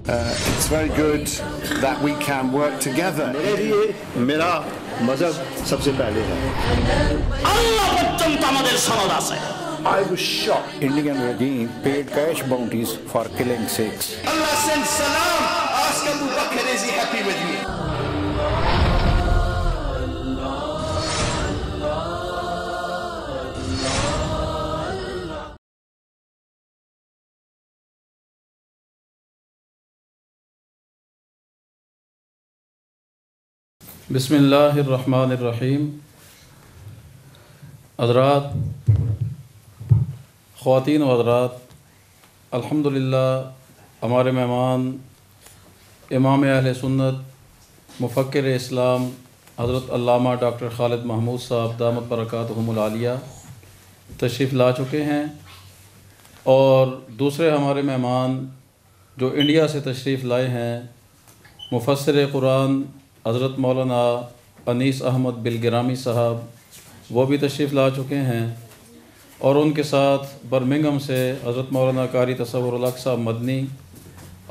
It's very good that we can work together. मेरे लिए मेरा मजहब सबसे पहले है। I was shocked. Indian regime paid cash bounties for killing Sikhs. Allah send salam. Ask Abu Bakr, is he happy with me? बिस्मिल्लाहिर्रहमानिर्रहीम। हज़रात, ख़वातीन व हज़रात, अल्हम्दुलिल्लाह हमारे मेहमान इमाम अहले सुन्नत मुफ़क्किर इस्लाम हज़रत अल्लामा डॉक्टर ख़ालिद महमूद साहब दामत बरकातहुमुल आलिया तशरीफ़ ला चुके हैं और दूसरे हमारे मेहमान जो इंडिया से तशरीफ़ लाए हैं मुफ़स्सिर कुरान हज़रत मौलाना अनीस अहमद बिलगिरामी साहब, वो भी तशरीफ़ ला चुके हैं और उनके साथ बर्मिंघम से हज़रत मौलाना कारी तसव्वुरुल हक़ साहब मदनी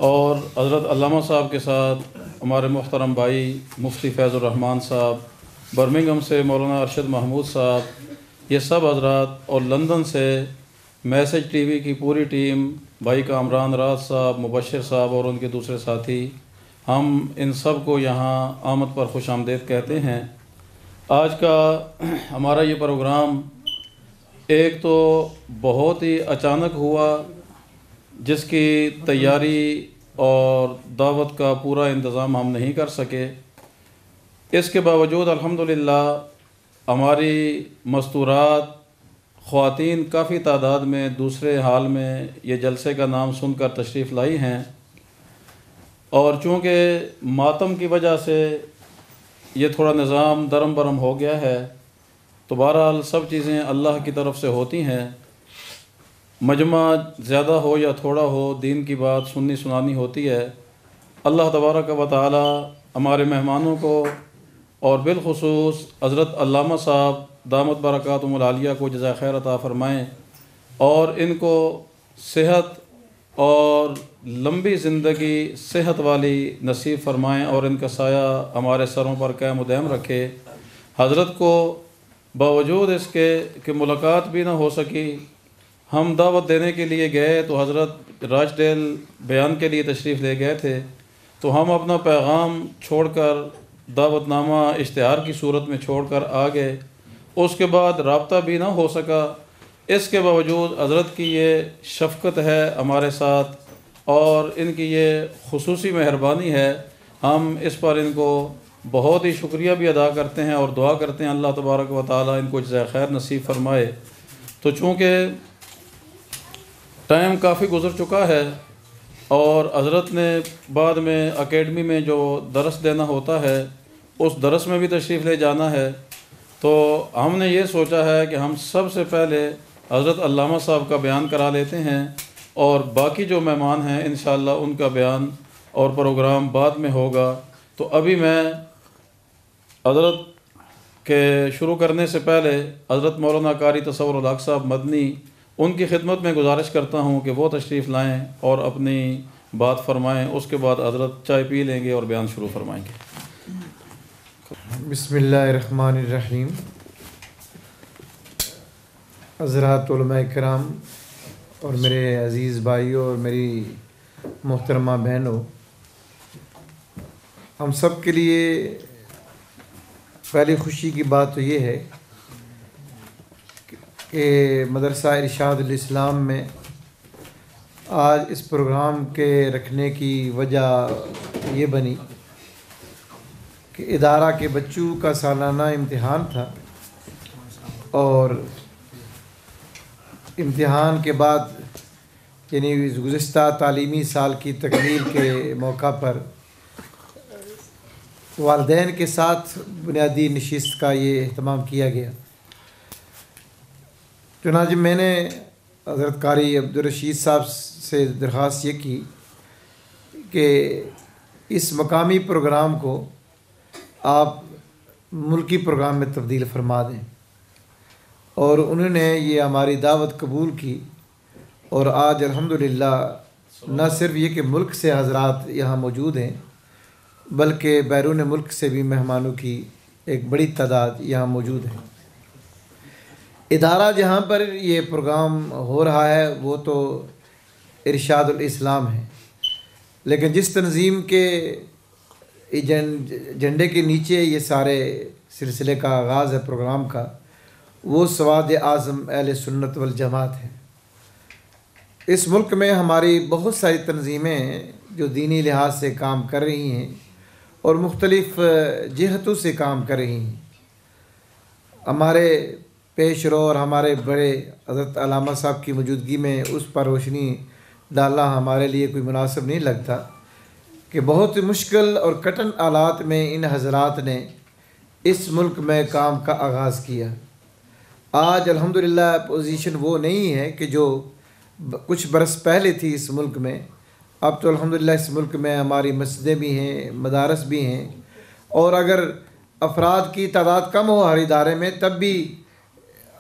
और हज़रत अल्लामा साहब के साथ हमारे मुहतरम भाई मुफ्ती फैज़ुर रहमान साहब, बर्मिंघम से मौलाना अरशद महमूद साहब, ये सब हज़रात और लंदन से मैसेज टीवी की पूरी टीम, भाई कामरान राज साहब, मुबश्शिर साहब और उनके दूसरे साथी, हम इन सब को यहाँ आमद पर खुश आमदेद कहते हैं। आज का हमारा ये प्रोग्राम एक तो बहुत ही अचानक हुआ, जिसकी तैयारी और दावत का पूरा इंतज़ाम हम नहीं कर सके। इसके बावजूद अल्हम्दुलिल्लाह हमारी मस्तूरात ख़वातीन काफ़ी तादाद में दूसरे हाल में ये जलसे का नाम सुनकर तशरीफ़ लाई हैं और चूँकि मातम की वजह से ये थोड़ा निज़ाम दरम बरम हो गया है, तो बहरहाल सब चीज़ें अल्लाह की तरफ से होती हैं। मजमा ज़्यादा हो या थोड़ा हो, दीन की बात सुननी सुनानी होती है। अल्लाह तबारक व तआला हमारे मेहमानों को और बिलखुसूस हज़रत अल्लामा साहब दामत बरकातहुमुल आलिया को जज़ाए खैर अता फ़रमाएँ और इनको सेहत और लंबी ज़िंदगी सेहत वाली नसीब फ़रमाएँ और इनका साया हमारे सरों पर कायम व दायम रखे। हज़रत को बावजूद इसके कि मुलाकात भी ना हो सकी, हम दावत देने के लिए गए तो हज़रत राजडेल बयान के लिए तशरीफ़ ले गए थे, तो हम अपना पैगाम छोड़कर दावतनामा इश्तिहार की सूरत में छोड़कर आ गए। उसके बाद रब्ता भी ना हो सका। इसके बावजूद हज़रत की ये शफ़क़त है हमारे साथ और इनकी ये खुसूसी मेहरबानी है। हम इस पर इनको बहुत ही शुक्रिया भी अदा करते हैं और दुआ करते हैं अल्लाह तबारक व तआला इनको जज़ाए खैर नसीब फ़रमाए। तो चूँकि टाइम काफ़ी गुज़र चुका है और हज़रत ने बाद में अकेडमी में जो दरस देना होता है उस दरस में भी तशरीफ़ ले जाना है, तो हमने ये सोचा है कि हम सबसे पहले हज़रत अल्लामा साहब का बयान करा लेते हैं और बाकी जो मेहमान हैं इंशाअल्लाह उनका बयान और प्रोग्राम बाद में होगा। तो अभी मैं हज़रत के शुरू करने से पहले हज़रत मौलाना कारी तसव्वुरुल हक़ साहब मदनी, उनकी खिदमत में गुजारिश करता हूँ कि वो तशरीफ़ लाएँ और अपनी बात फ़रमाएँ। उसके बाद हज़रत चाय पी लेंगे और बयान शुरू फरमाएँगे। बिस्मिल्लाहिर्रहमानिर्रहीम। हज़रात उलमा किराम और मेरे अज़ीज़ भाइयों और मेरी मोहतरमा बहनों, हम सब के लिए पहली ख़ुशी की बात तो ये है कि मदरसा इरशादुल इस्लाम में आज इस प्रोग्राम के रखने की वजह ये बनी कि इदारा के बच्चों का सालाना इम्तिहान था और इम्तिहान के बाद यानी गुज़िश्ता तालीमी साल की तकमील के मौका पर वालिदैन के साथ बुनियादी नशिस्त का ये अहतमाम किया गया। चुनांचे मैंने हज़रत कारी अब्दुल रशीद साहब से दरख्वास्त ये की कि इस मकामी प्रोग्राम को आप मुल्की प्रोग्राम में तब्दील फरमा दें, और उन्होंने ये हमारी दावत कबूल की और आज अल्हम्दुलिल्लाह न सिर्फ ये कि मुल्क से हजरात यहाँ मौजूद हैं, बल्कि बैरून मुल्क से भी मेहमानों की एक बड़ी तादाद यहाँ मौजूद है। इदारा जहाँ पर ये प्रोग्राम हो रहा है वो तो इरशादुल इस्लाम है, लेकिन जिस तंजीम के झंडे के नीचे ये सारे सिलसिले का आगाज़ है प्रोग्राम का, वो सवाद आज़म अहले सुन्नत वल जमात है। इस मुल्क में हमारी बहुत सारी तंजीमें जो दीनी लिहाज से काम कर रही हैं और मुख्तलिफ़ जिहतों से काम कर रही हैं। हमारे पेश रो और हमारे बड़े हज़रत अल्लामा साहब की मौजूदगी में उस पर रोशनी डालना हमारे लिए कोई मुनासिब नहीं लगता कि बहुत मुश्किल और कठिन हालात में इन हज़रात ने इस मुल्क में काम का आगाज़ किया। आज अल्हम्दुलिल्लाह पोजीशन वो नहीं है कि जो कुछ बरस पहले थी इस मुल्क में। अब तो अल्हम्दुलिल्लाह इस मुल्क में हमारी मस्जिदें भी हैं, मदारस भी हैं, और अगर अफराद की तादाद कम हो हर इदारे में, तब भी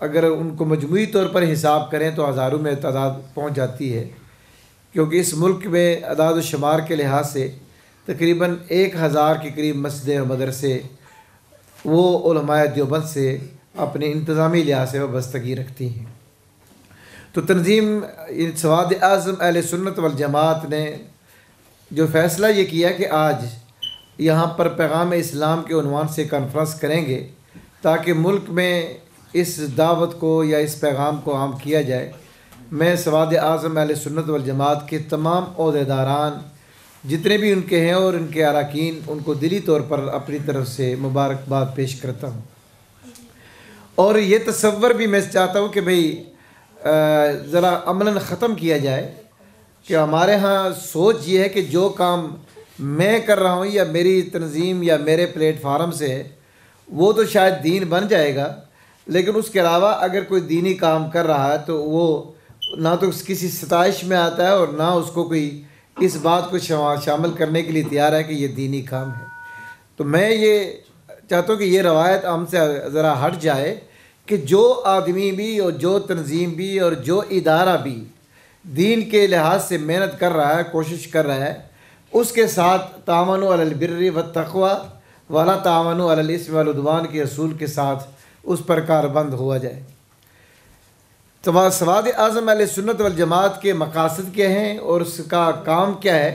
अगर उनको मजमूई तौर पर हिसाब करें तो हज़ारों में तादाद पहुँच जाती है, क्योंकि इस मुल्क में अदाद व शुमार के लिहाज से तकरीबन 1000 के करीब मस्जिदें और मदरसे वो उलमाए देवबंद से अपने इंतज़ामी लिहाज से वाबस्तगी रखती हैं। तो तंजीम सवाद आज़म अहले सुन्नत वल जमात ने जो फ़ैसला ये किया कि आज यहाँ पर पैगाम इस्लाम के उन्वान से कॉन्फ्रेंस करेंगे ताकि मुल्क में इस दावत को या इस पैगाम को आम किया जाए। मैं सवाद आज़म अहले सुन्नत वल जमात के तमाम ओहदेदारान जितने भी उनके हैं और उनके अरकान, उनको दिली तौर पर अपनी तरफ से मुबारकबाद पेश करता हूँ। और ये तसव्वुर भी मैं चाहता हूँ कि भाई ज़रा अमलन ख़त्म किया जाए कि हमारे यहाँ सोच ये है कि जो काम मैं कर रहा हूँ या मेरी तंजीम या मेरे प्लेटफार्म से है वो तो शायद दीन बन जाएगा, लेकिन उसके अलावा अगर कोई दीनी काम कर रहा है तो वो ना तो किसी सताइश में आता है और ना उसको कोई इस बात को शामिल करने के लिए तैयार है कि ये दीनी काम है। तो मैं ये चाहता हूँ कि ये रवायत हमसे ज़रा हट जाए कि जो आदमी भी और जो तंजीम भी और जो इदारा भी दीन के लिहाज से मेहनत कर रहा है, कोशिश कर रहा है, उसके साथ तावनु अलल बिर्रि व तक़वा वला तावनु अलल इस्मि वल उद्वान के असूल के साथ उस पर कारबंद हुआ जाए। तो सवाद आज़म अहले सुन्नत वल जमात के मकासद क्या हैं और उसका काम क्या है,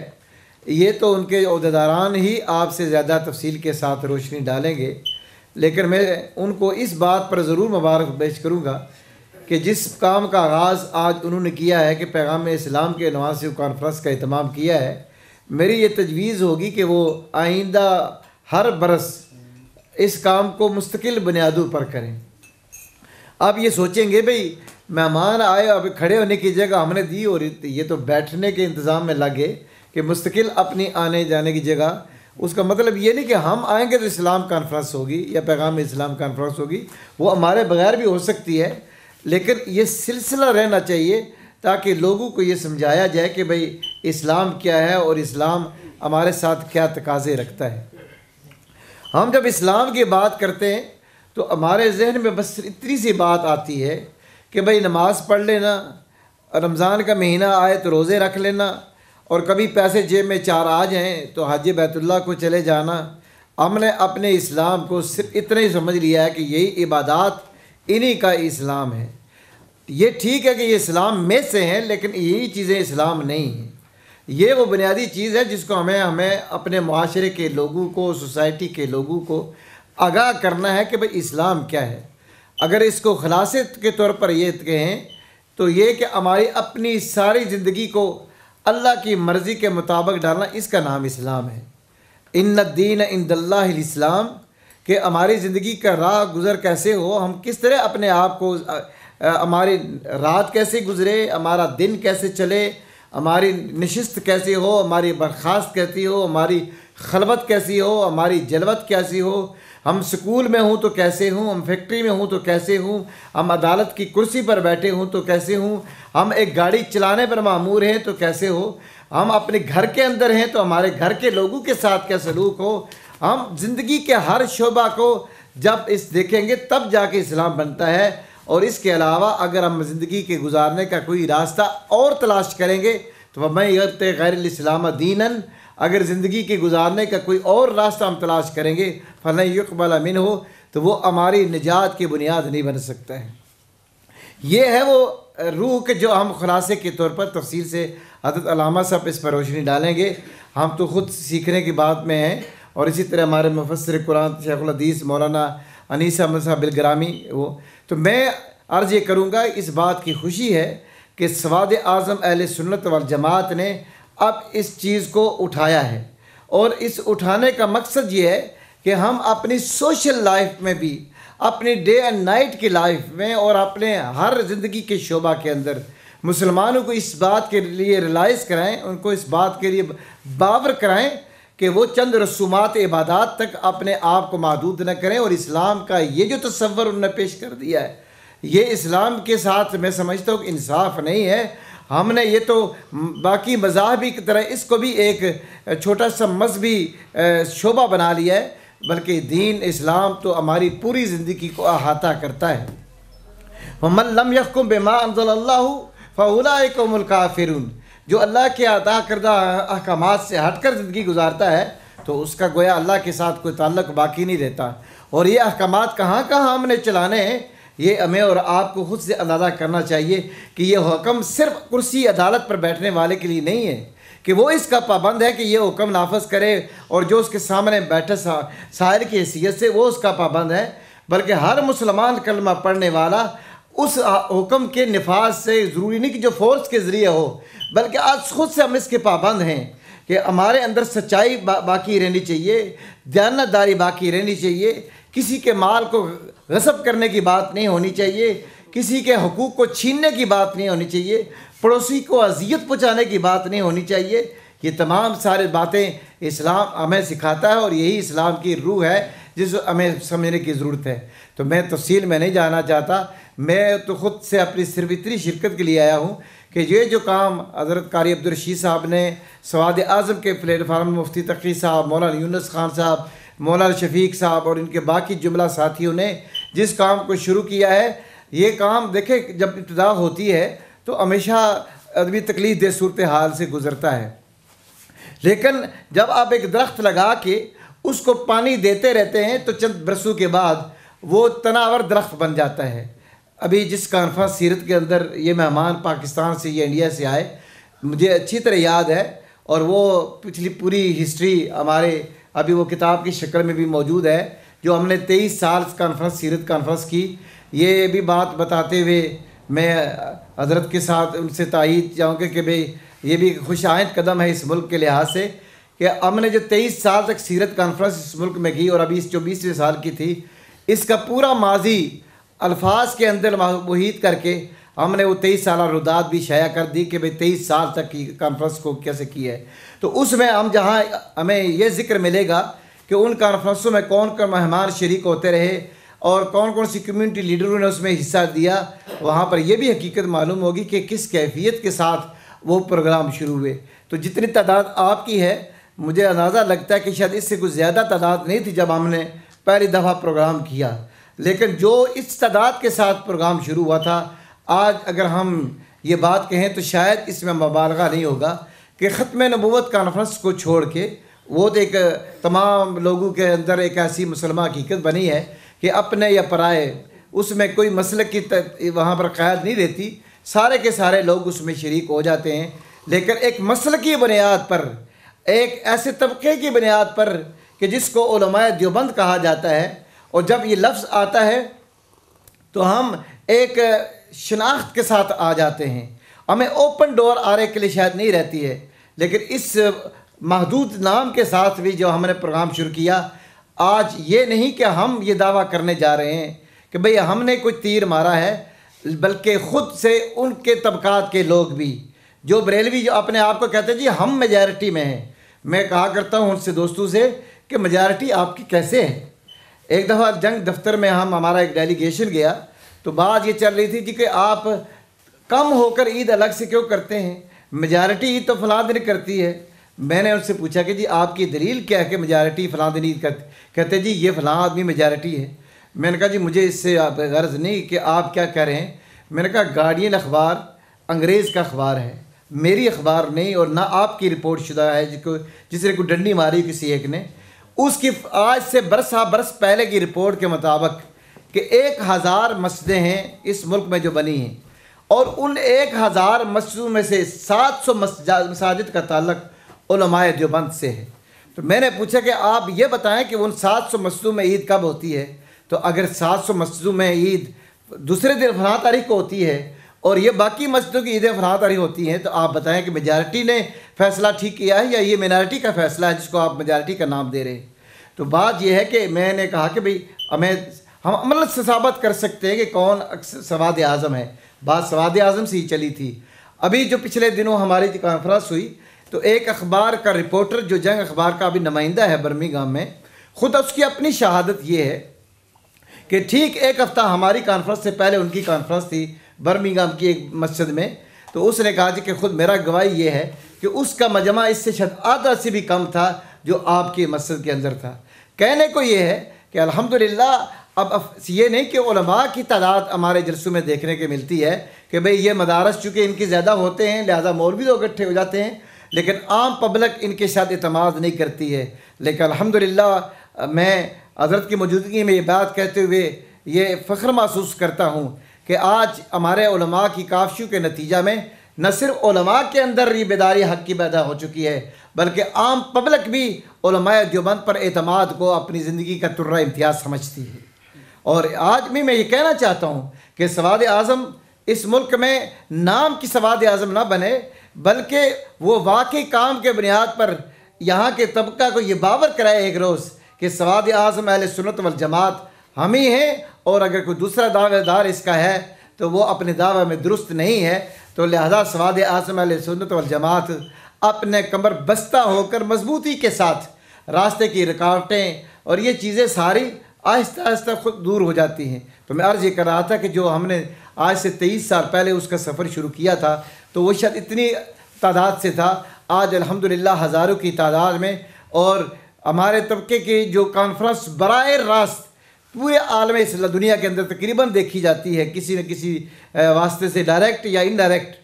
ये तो उनके ओहदेदारान ही आपसे ज़्यादा तफसील के साथ रोशनी डालेंगे, लेकिन मैं उनको इस बात पर ज़रूर मुबारक पेश करूँगा कि जिस काम का आगाज़ आज उन्होंने किया है कि पैगाम इस्लाम के उन्वान से कॉन्फ्रेंस का एहतमाम किया है, मेरी ये तजवीज़ होगी कि वो आइंदा हर बरस इस काम को मुस्तकिल बुनियादों पर करें। अब ये सोचेंगे भाई मेहमान आए, अब खड़े होने की जगह हमने दी और ये तो बैठने के इंतज़ाम में लगे कि मुस्तकिल अपनी आने जाने की जगह, उसका मतलब ये नहीं कि हम आएंगे तो इस्लाम कॉन्फ्रेंस होगी या पैगाम इस्लाम कॉन्फ्रेंस होगी, वो हमारे बगैर भी हो सकती है, लेकिन ये सिलसिला रहना चाहिए ताकि लोगों को ये समझाया जाए कि भाई इस्लाम क्या है और इस्लाम हमारे साथ क्या तकाज़े रखता है। हम जब इस्लाम की बात करते हैं तो हमारे जहन में बस इतनी सी बात आती है कि भाई नमाज़ पढ़ लेना, रमज़ान का महीना आए तो रोज़े रख लेना, और कभी पैसे जेब में 4 आ जाएं तो हज बैतुल्लाह को चले जाना। हमने अपने इस्लाम को सिर्फ इतना ही समझ लिया है कि यही इबादत इन्हीं का इस्लाम है। ये ठीक है कि ये इस्लाम में से हैं, लेकिन यही चीज़ें इस्लाम नहीं हैं। ये वो बुनियादी चीज़ है जिसको हमें अपने माशरे के लोगों को, सोसाइटी के लोगों को आगाह करना है कि भाई इस्लाम क्या है। अगर इसको खुलासे के तौर पर ये कहें तो ये कि हमारी अपनी सारी ज़िंदगी को अल्लाह की मर्ज़ी के मुताबिक डालना, इसका नाम इस्लाम है। इन्ना दीन इंदल्लाहिल इस्लाम, कि हमारी ज़िंदगी का राह गुज़र कैसे हो, हम किस तरह अपने आप को, हमारी रात कैसे गुज़रे, हमारा दिन कैसे चले, हमारी नशिस्त कैसी हो, हमारी बर्खास्त कैसी हो, हमारी खलवत कैसी हो, हमारी जलवत कैसी हो, हम स्कूल में हूँ तो कैसे हूँ, हम फैक्ट्री में हूँ तो कैसे हूँ, हम अदालत की कुर्सी पर बैठे हूँ तो कैसे हूँ, हम एक गाड़ी चलाने पर मामूर हैं तो कैसे हो, हम अपने घर के अंदर हैं तो हमारे घर के लोगों के साथ क्या सलूक हो। हम ज़िंदगी के हर शोबा को जब इस देखेंगे तब जाके इस्लाम बनता है। और इसके अलावा अगर हम ज़िंदगी के गुजारने का कोई रास्ता और तलाश करेंगे तो वह मैं यबतग़ी गैर इस्लाम दीनन, अगर ज़िंदगी के गुजारने का कोई और रास्ता हम तलाश करेंगे फलन युक़बल मिन्हु, तो वो हमारी निजात की बुनियाद नहीं बन सकता है। ये है वो रूह के जो हम खुलासे के तौर पर तफसील से हज़रत अल्लामा साहब इस पर रोशनी डालेंगे। हम तो ख़ुद सीखने की बात में हैं, और इसी तरह हमारे मुफस्सिर कुरान शेखुल हदीस मौलाना अनीस अहमद साहब बिलग्रामी वो। तो मैं अर्ज़ ये करूँगा, इस बात की खुशी है कि सवाद आज़म अहले सुन्नत वल जमात ने अब इस चीज़ को उठाया है, और इस उठाने का मकसद ये है कि हम अपनी सोशल लाइफ में भी, अपनी डे एंड नाइट की लाइफ में, और अपने हर ज़िंदगी के शोबा के अंदर मुसलमानों को इस बात के लिए रियलाइज़ कराएं, उनको इस बात के लिए बावर कराएं कि वो चंद रसूमात इबादत तक अपने आप को महदूद न करें। और इस्लाम का ये जो तसव्वुर उन्होंने पेश कर दिया है, ये इस्लाम के साथ मैं समझता हूँ कि इंसाफ नहीं है। हमने ये तो बाकी मज़ाहबी की तरह इसको भी एक छोटा सा मजहबी शोबा बना लिया है, बल्कि दीन इस्लाम तो हमारी पूरी ज़िंदगी को अहाता करता है। वमन लम यहकुम बिमा अंज़लल्लाहु फउलाइका हुमुल काफ़िरून, जो अल्लाह के अता करदा अहकामात से हटकर ज़िंदगी गुजारता है तो उसका गोया अल्लाह के साथ कोई ताल्लुक़ बाकी नहीं रहता। और ये अहकामात कहाँ कहाँ हमने चलाने हैं, ये हमें और आपको खुद से अंदाज़ा करना चाहिए कि ये हुक्म सिर्फ़ कुर्सी अदालत पर बैठने वाले के लिए नहीं है कि वो इसका पाबंद है कि ये हुक्म नाफज करे, और जो उसके सामने बैठे साहिर की हैसियत से वो उसका पाबंद है, बल्कि हर मुसलमान कलमा पढ़ने वाला उस हुक्म के नफाज से, ज़रूरी नहीं कि जो फोर्स के ज़रिए हो, बल्कि आज खुद से हम इसके पाबंद हैं कि हमारे अंदर सच्चाई बाकी रहनी चाहिए, दयानतदारी बाकी रहनी चाहिए, किसी के माल को गसब करने की बात नहीं होनी चाहिए, किसी के हुकूक को छीनने की बात नहीं होनी चाहिए, पड़ोसी को अजियत पहुँचाने की बात नहीं होनी चाहिए। ये तमाम सारी बातें इस्लाम हमें सिखाता है, और यही इस्लाम की रूह है जिसको हमें समझने की ज़रूरत है। तो मैं तफसील में नहीं जाना चाहता, मैं तो ख़ुद से अपनी सिर्फ इतनी शिरकत के लिए आया हूँ कि ये जो काम हज़रत कारी अब्दुल रशीद साहब ने सवाद आज़म के प्लेटफार्म मुफ्ती तकी साहब, मौलाना यूनुस खान साहब, मौलाना शफीक साहब और इनके बाकी जुमला साथियों ने जिस काम को शुरू किया है, ये काम देखें जब इब्तिदा होती है तो हमेशा आदमी तकलीफ दे सूरत हाल से गुज़रता है, लेकिन जब आप एक दरख्त लगा के उसको पानी देते रहते हैं तो चंद बरसों के बाद वो तनावर दरख्त बन जाता है। अभी जिस कॉन्फ्रेंस सीरत के अंदर ये मेहमान पाकिस्तान से, ये इंडिया से आए, मुझे अच्छी तरह याद है, और वो पिछली पूरी हिस्ट्री हमारे अभी वो किताब की शक्ल में भी मौजूद है जो हमने 23 साल कॉन्फ्रेंस सीरत कॉन्फ्रेंस की। ये भी बात बताते हुए मैं हज़रत के साथ उनसे तायीद चाहूँगा कि भाई ये भी खुश आइंद कदम है इस मुल्क के लिहाज से कि हमने जो 23 साल तक सीरत कॉन्फ्रेंस इस मुल्क में की और अभी इस 24वें साल की थी, इसका पूरा माजी अल्फाज के अंदर मुहित करके हमने वो 23 साल रुदात भी शाया कर दी कि भाई 23 साल तक की कॉन्फ्रेंस को कैसे की है। तो उसमें हम जहाँ हमें ये ज़िक्र मिलेगा कि उन कॉन्फ्रेंसों में कौन कौन मेहमान शरीक होते रहे और कौन कौन सी कम्यूनिटी लीडरों ने उसमें हिस्सा दिया, वहाँ पर यह भी हकीकत मालूम होगी कि किस कैफियत के साथ वो प्रोग्राम शुरू हुए। तो जितनी तादाद आपकी है, मुझे अंदाज़ा लगता है कि शायद इससे कुछ ज़्यादा तादाद नहीं थी जब हमने पहली दफ़ा प्रोग्राम किया, लेकिन जो इस तादाद के साथ प्रोग्राम शुरू हुआ था, आज अगर हम ये बात कहें तो शायद इसमें मुबालगा नहीं होगा कि ख़त्म नबूवत कॉन्फ्रेंस को छोड़ के वो तो एक तमाम लोगों के अंदर एक ऐसी मुसलमान हकीकत बनी है कि अपने या पराए उसमें कोई मसलक की वहाँ पर क़ैद नहीं रहती, सारे के सारे लोग उसमें शरीक हो जाते हैं। लेकिन एक मसल की बुनियाद पर, एक ऐसे तबके की बुनियाद पर कि जिसको उलमाए देवबंद कहा जाता है, और जब ये लफ्ज़ आता है तो हम एक शनाख्त के साथ आ जाते हैं। हमें ओपन डोर आने के लिए शायद नहीं रहती है, लेकिन इस महदूद नाम के साथ भी जो हमने प्रोग्राम शुरू किया, आज ये नहीं कि हम ये दावा करने जा रहे हैं कि भाई हमने कोई तीर मारा है, बल्कि ख़ुद से उनके तबकात के लोग भी जो बरेलवी जो अपने आप को कहते हैं जी हम मेजॉरिटी में हैं, मैं कहा करता हूँ उनसे दोस्तों से कि मेजॉरिटी आपकी कैसे है। एक दफ़ा जंग दफ्तर में हमारा एक डेलीगेशन गया तो बात ये चल रही थी जी कि आप कम होकर ईद अलग से क्यों करते हैं, मेजॉरिटी ईद तो फ़लाँ दिन करती है। मैंने उनसे पूछा कि जी आपकी दलील क्या है कि मेजॉरिटी फ़लाँ दिन ईद करती, कहते जी ये फ़लाँ आदमी मेजॉरिटी है। मैंने कहा जी मुझे इससे गर्ज़ नहीं कि आप क्या कह रहे हैं। मैंने कहा गार्डियन अखबार अंग्रेज़ का अखबार है, मेरी अखबार नहीं और ना आपकी रिपोर्ट शुदा है जिसने कोई डंडी मारी किसी एक ने, उसकी आज से बरस पहले की रिपोर्ट के मुताबिक कि 1000 मस्जिदें हैं इस मुल्क में जो बनी हैं, और उन 1000 मस्जिदों में से 700 मसाजिद का ताल्लुक उलमाए देवबंद से है। तो मैंने पूछा कि आप ये बताएं कि उन 700 मस्जिदों में ईद कब होती है। तो अगर 700 मस्जिदों में ईद दूसरे दिन फलां तारीख को होती है और ये बाकी मस्जिदों की ईदें फलां तारीख होती हैं, तो आप बताएं कि मेजॉरिटी ने फ़ैसला ठीक किया है या ये मिनॉरिटी का फ़ैसला है जिसको आप मेजॉरिटी का नाम दे रहे हैं। तो बात यह है कि मैंने कहा कि भाई हम मतलब साबित कर सकते हैं कि कौन सवाद आज़म है। बात सवाद आज़म से ही चली थी। अभी जो पिछले दिनों हमारी कॉन्फ्रेंस हुई तो एक अखबार का रिपोर्टर जो जंग अखबार का अभी नुमाइंदा है बर्मिंघम में, ख़ुद उसकी अपनी शहादत ये है कि ठीक एक हफ़्ता हमारी कॉन्फ्रेंस से पहले उनकी कॉन्फ्रेंस थी बर्मिंघम की एक मस्जिद में। तो उसने कहा कि खुद मेरा गवाही ये है कि उसका मजमा इससे शायद आधा से भी कम था जो आपकी मस्जिद के अंदर था। कहने को ये है कि अल्हम्दुलिल्लाह अब ये नहीं कि उलमा की तादाद हमारे जलसों में देखने को मिलती है कि भाई ये मदारस चूँकि इनके ज़्यादा होते हैं लिहाजा मौलवी तो इकट्ठे हो जाते हैं, लेकिन आम पब्लिक इनके साथ इत्माद नहीं करती है। लेकिन अल्हम्दुलिल्लाह मैं हज़रत की मौजूदगी में ये बात कहते हुए ये फ़ख्र महसूस करता हूँ कि आज हमारे उलमा की काफ़ियों के नतीजा में न सिर्फ उलमा के अंदर ये बेदारी हक़ की पैदा हो चुकी है, बल्कि आम पब्लिक भी उलमाए देवबंद पर एतमाद को अपनी ज़िंदगी का तुर्रा इम्तियाज़ समझती है। और आज भी मैं ये कहना चाहता हूँ कि सवाद आज़म इस मुल्क में नाम की सवाद आज़म ना बने, बल्कि वो वाकई काम के बुनियाद पर यहाँ के तबका को ये बावर कराए एक रोज़ कि सवाद आज़म अहले सुन्नत वल जमात हम ही हैं, और अगर कोई दूसरा दावेदार इसका है तो वो अपने दावा में दुरुस्त नहीं है। तो लिहाजा सवाद आज़म अहले सुन्नत वल जमात अपने कमर बस्ता होकर मजबूती के साथ रास्ते की रुकावटें और ये चीज़ें सारी आहिस्ता आहिस्ता खुद दूर हो जाती हैं। तो मैं अर्ज़ ये कर रहा था कि जो हमने आज से 23 साल पहले उसका सफ़र शुरू किया था तो वो शायद इतनी तादाद से था, आज अल्हम्दुलिल्लाह हज़ारों की तादाद में। और हमारे तबके की जो कॉन्फ्रेंस बराए रास्त पूरे आलम इस्लाम दुनिया के अंदर तकरीबन देखी जाती है किसी न किसी वास्ते से, डायरेक्ट या इनडायरेक्ट,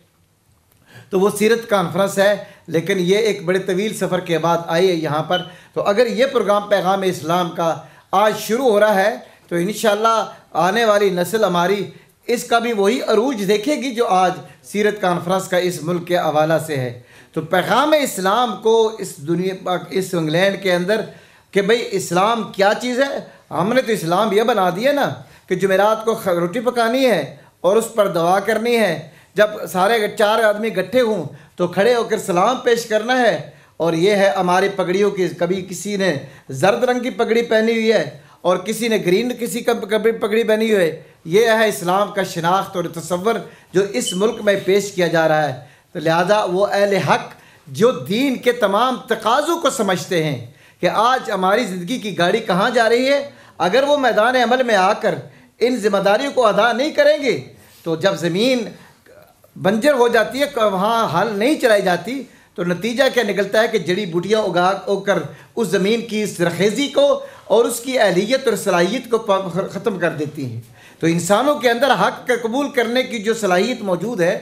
तो वो सीरत कॉन्फ्रेंस है। लेकिन ये एक बड़े तवील सफ़र के बाद आई है यहाँ पर। तो अगर ये प्रोग्राम पैगाम इस्लाम का आज शुरू हो रहा है तो इंशाअल्लाह आने वाली नस्ल हमारी इसका भी वही अरूज देखेगी जो आज सीरत कॉन्फ्रेंस का इस मुल्क के हवाला से है। तो पैगाम इस्लाम को इस दुनिया इस इंग्लैंड के अंदर कि भाई इस्लाम क्या चीज़ है, हमने तो इस्लाम यह बना दिया ना कि जुमेरात को रोटी पकानी है और उस पर दवा करनी है, जब सारे 4 आदमी इकट्ठे हों तो खड़े होकर सलाम पेश करना है। और ये है हमारी पगड़ियों की, कभी किसी ने जर्द रंग की पगड़ी पहनी हुई है और किसी ने ग्रीन किसी का पगड़ी पहनी हुई है। ये है इस्लाम का शनाख्त और तसव्वुर जो इस मुल्क में पेश किया जा रहा है। तो लिहाजा वो अहले हक़ जो दीन के तमाम तकाज़ों को समझते हैं कि आज हमारी ज़िंदगी की गाड़ी कहाँ जा रही है, अगर वो मैदान अमल में आकर इन जिम्मेदारियों को अदा नहीं करेंगे तो जब ज़मीन बंजर हो जाती है, वहाँ हल नहीं चलाई जाती, तो नतीजा क्या निकलता है कि जड़ी बूटियाँ उगाकर उस ज़मीन की सरखेज़ी को और उसकी अहलियत और सलाहियत को ख़त्म कर देती हैं। तो इंसानों के अंदर हक़ का कबूल करने की जो सलाहियत मौजूद है,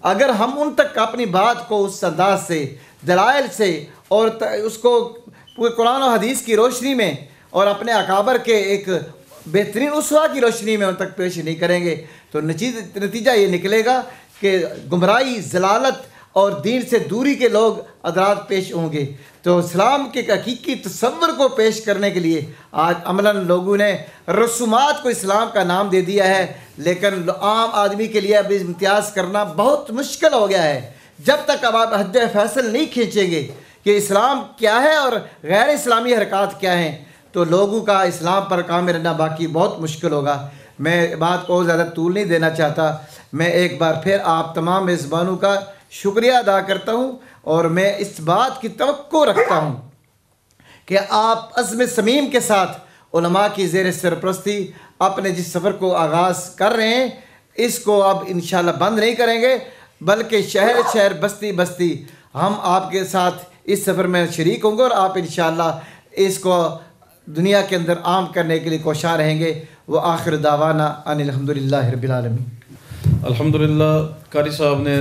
अगर हम उन तक अपनी बात को उस अंदाज से, दलाइल से और उसको पूरे कुरान और हदीस की रोशनी में और अपने अकाबर के एक बेहतरीन उसवा की रोशनी में उन तक पेश नहीं करेंगे तो नतीजा ये निकलेगा कि गुमराही, ज़लालत और दीन से दूरी के लोग अदरात पेश होंगे। तो इस्लाम के हकीकी तसव्वुर को पेश करने के लिए आज अमलन लोगों ने रसूमात को इस्लाम का नाम दे दिया है, लेकिन आम आदमी के लिए अब इम्तियाज़ करना बहुत मुश्किल हो गया है। जब तक अब आप हद फैसल नहीं खींचेंगे कि इस्लाम क्या है और गैर इस्लामी हरकत क्या हैं, तो लोगों का इस्लाम पर कायम रहना बाकी बहुत मुश्किल होगा। मैं बात को ज़्यादा तूल नहीं देना चाहता। मैं एक बार फिर आप तमाम मेज़बानों का शुक्रिया अदा करता हूँ और मैं इस बात की तवक्को रखता हूँ कि आप अज़्म समीम के साथ उलमा की ज़ेर सरपरस्ती अपने जिस सफ़र को आगाज़ कर रहे हैं इसको अब इंशाअल्लाह बंद नहीं करेंगे, बल्कि शहर शहर बस्ती बस्ती हम आपके साथ इस सफ़र में शरीक होंगे और आप इंशाअल्लाह इसको दुनिया के अंदर आम करने के लिए कोशिश रहेंगे। वो आखिर दावाना अनिल हम्दुलिल्लाहि रब्बिल आलमीन। अल्हम्दुलिल्लाह कारी साहब ने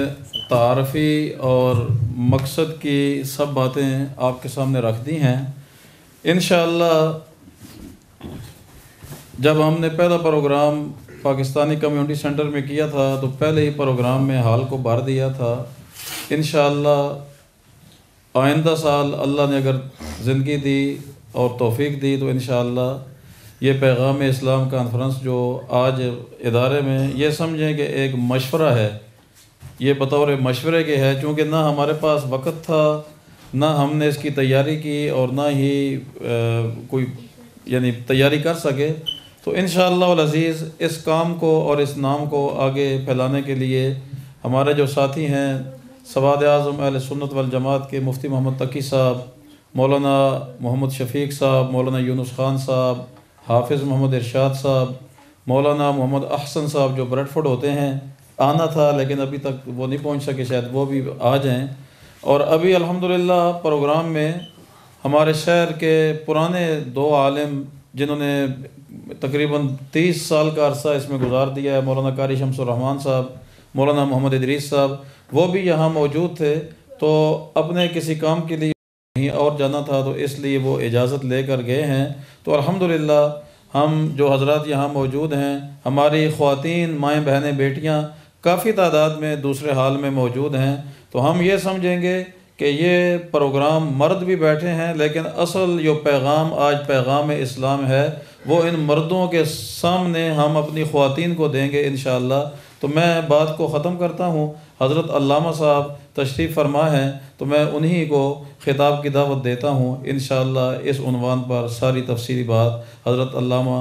तारफ़ी और मकसद की सब बातें आपके सामने रख दी हैं। इंशाअल्लाह जब हमने पहला प्रोग्राम पाकिस्तानी कम्युनिटी सेंटर में किया था तो पहले ही प्रोग्राम में हाल को भर दिया था। इंशाअल्लाह आइंदा साल अल्लाह ने अगर ज़िंदगी दी और तौफीक दी तो इंशाअल्लाह ये पैगाम इस्लाम कॉन्फ्रेंस जो आज इदारे में, ये समझें कि एक मशवरा है, ये बतौर मशवरे के है, चूँकि ना हमारे पास वक़्त था, ना हमने इसकी तैयारी की और ना ही कोई यानी तैयारी कर सके। तो इंशाअल्लाह अल अज़ीज़ इस काम को और इस नाम को आगे फैलाने के लिए हमारे जो साथी हैं सवाद आज़म अहले सुन्नत वल जमात के मुफ्ती मोहम्मद तकी साहब, मौलाना मोहम्मद शफ़ीक साहब, मौलाना यूनुस खान साहब, हाफिज़ मोहम्मद इरशाद साहब, मौलाना मोहम्मद अहसन साहब जो ब्रेडफोर्ड होते हैं, आना था लेकिन अभी तक वो नहीं पहुंच सके, शायद वो भी आ जाएं। और अभी अल्हम्दुलिल्लाह प्रोग्राम में हमारे शहर के पुराने 2 आलिम जिन्होंने तकरीबन 30 साल का अरसा इसमें गुजार दिया है, मौलाना कारी शम्सुर रहमान साहब, मौलाना मोहम्मद इदरीस साहब, वो भी यहाँ मौजूद थे। तो अपने किसी काम के लिए कहीं और जाना था तो इसलिए वो इजाज़त लेकर गए हैं। तो अल्हम्दुलिल्लाह हम जो हज़रात यहाँ मौजूद हैं, हमारी ख़वातीन माएँ बहनें बेटियाँ काफ़ी तादाद में दूसरे हाल में मौजूद हैं। तो हम ये समझेंगे कि ये प्रोग्राम मर्द भी बैठे हैं, लेकिन असल जो पैगाम आज पैगाम इस्लाम है वो इन मर्दों के सामने हम अपनी ख़वातीन को देंगे इंशाअल्लाह। तो मैं बात को ख़त्म करता हूँ। हज़रत अल्लामा साहब तशरीफ़ फरमा हैं तो मैं उन्हीं को ख़िताब की दावत देता हूँ। इंशाअल्लाह इस उन्वान पर सारी तफसीली बात हज़रत अल्लामा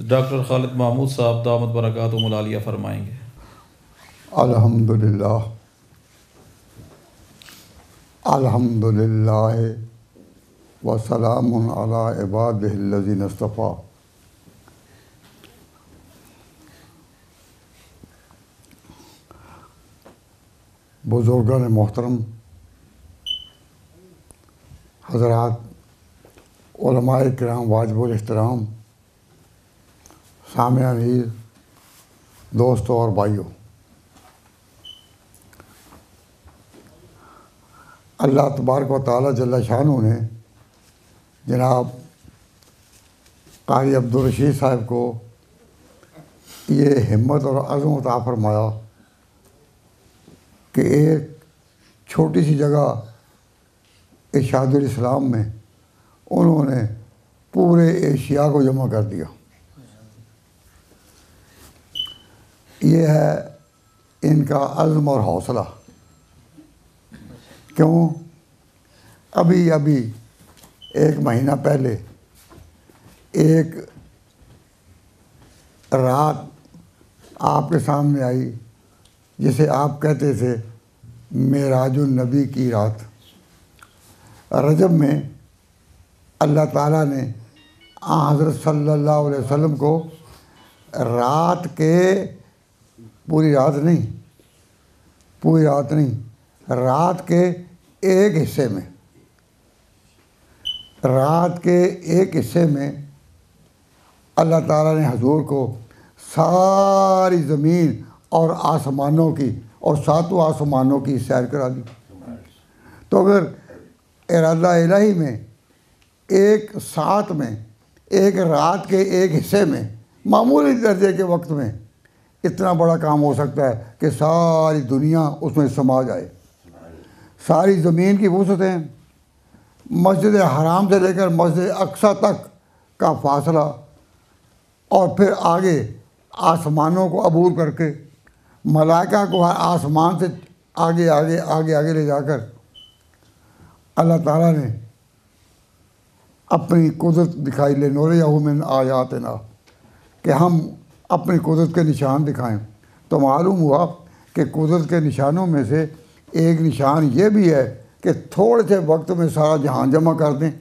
डॉक्टर खालिद महमूद साहब दामत बरकातुहुमुल आलिया फरमाएँगे। अल्हम्दुलिल्लाह अल्हम्दुलिल्लाह व सलामुन अला इबादिहिल्लज़ीना इस्तफ़ा। बुज़ुर्गान मोहतरम, हज़रात, उलमाए किराम वाजिबुल एहतराम, सामियान ईद, दोस्तों और भाइयों, अल्लाह तबारक व तआला जल्ल शानहू ने जनाब कारी अब्दुल रशीद साहब को ये हिम्मत और अज़म अता फरमाया कि एक छोटी सी जगह इरशादुल इस्लाम में उन्होंने पूरे एशिया को जमा कर दिया। ये है इनका अज़्म और हौसला। क्यों? अभी अभी 1 महीना पहले एक रात आपके सामने आई जिसे आप कहते थे मेराजुन नबी की रात। रजब में अल्लाह ताला ने हज़रत सल्लल्लाहु अलैहि वसल्लम को रात के पूरी रात नहीं रात के एक हिस्से में अल्लाह ताला ने हुज़ूर को सारी ज़मीन और आसमानों की और 7 आसमानों की सैर करा दी। तो अगर इरादा इलाही में एक साथ में एक रात के एक हिस्से में मामूली दर्जे के वक्त में इतना बड़ा काम हो सकता है कि सारी दुनिया उसमें समा जाए। सारी ज़मीन की वुसअतें, मस्जिद हराम से लेकर मस्जिद अक्सा तक का फासला और फिर आगे आसमानों को अबूर करके मलाइका को आसमान से आगे ले जाकर अल्लाह ताला ने अपनी कुदरत दिखाई ले नूरियहु मिन आयातिना कि हम अपनी कुदरत के निशान दिखाएं। तो मालूम हुआ कि कुदरत के निशानों में से एक निशान ये भी है कि थोड़े से वक्त में सारा जहान जमा कर दें।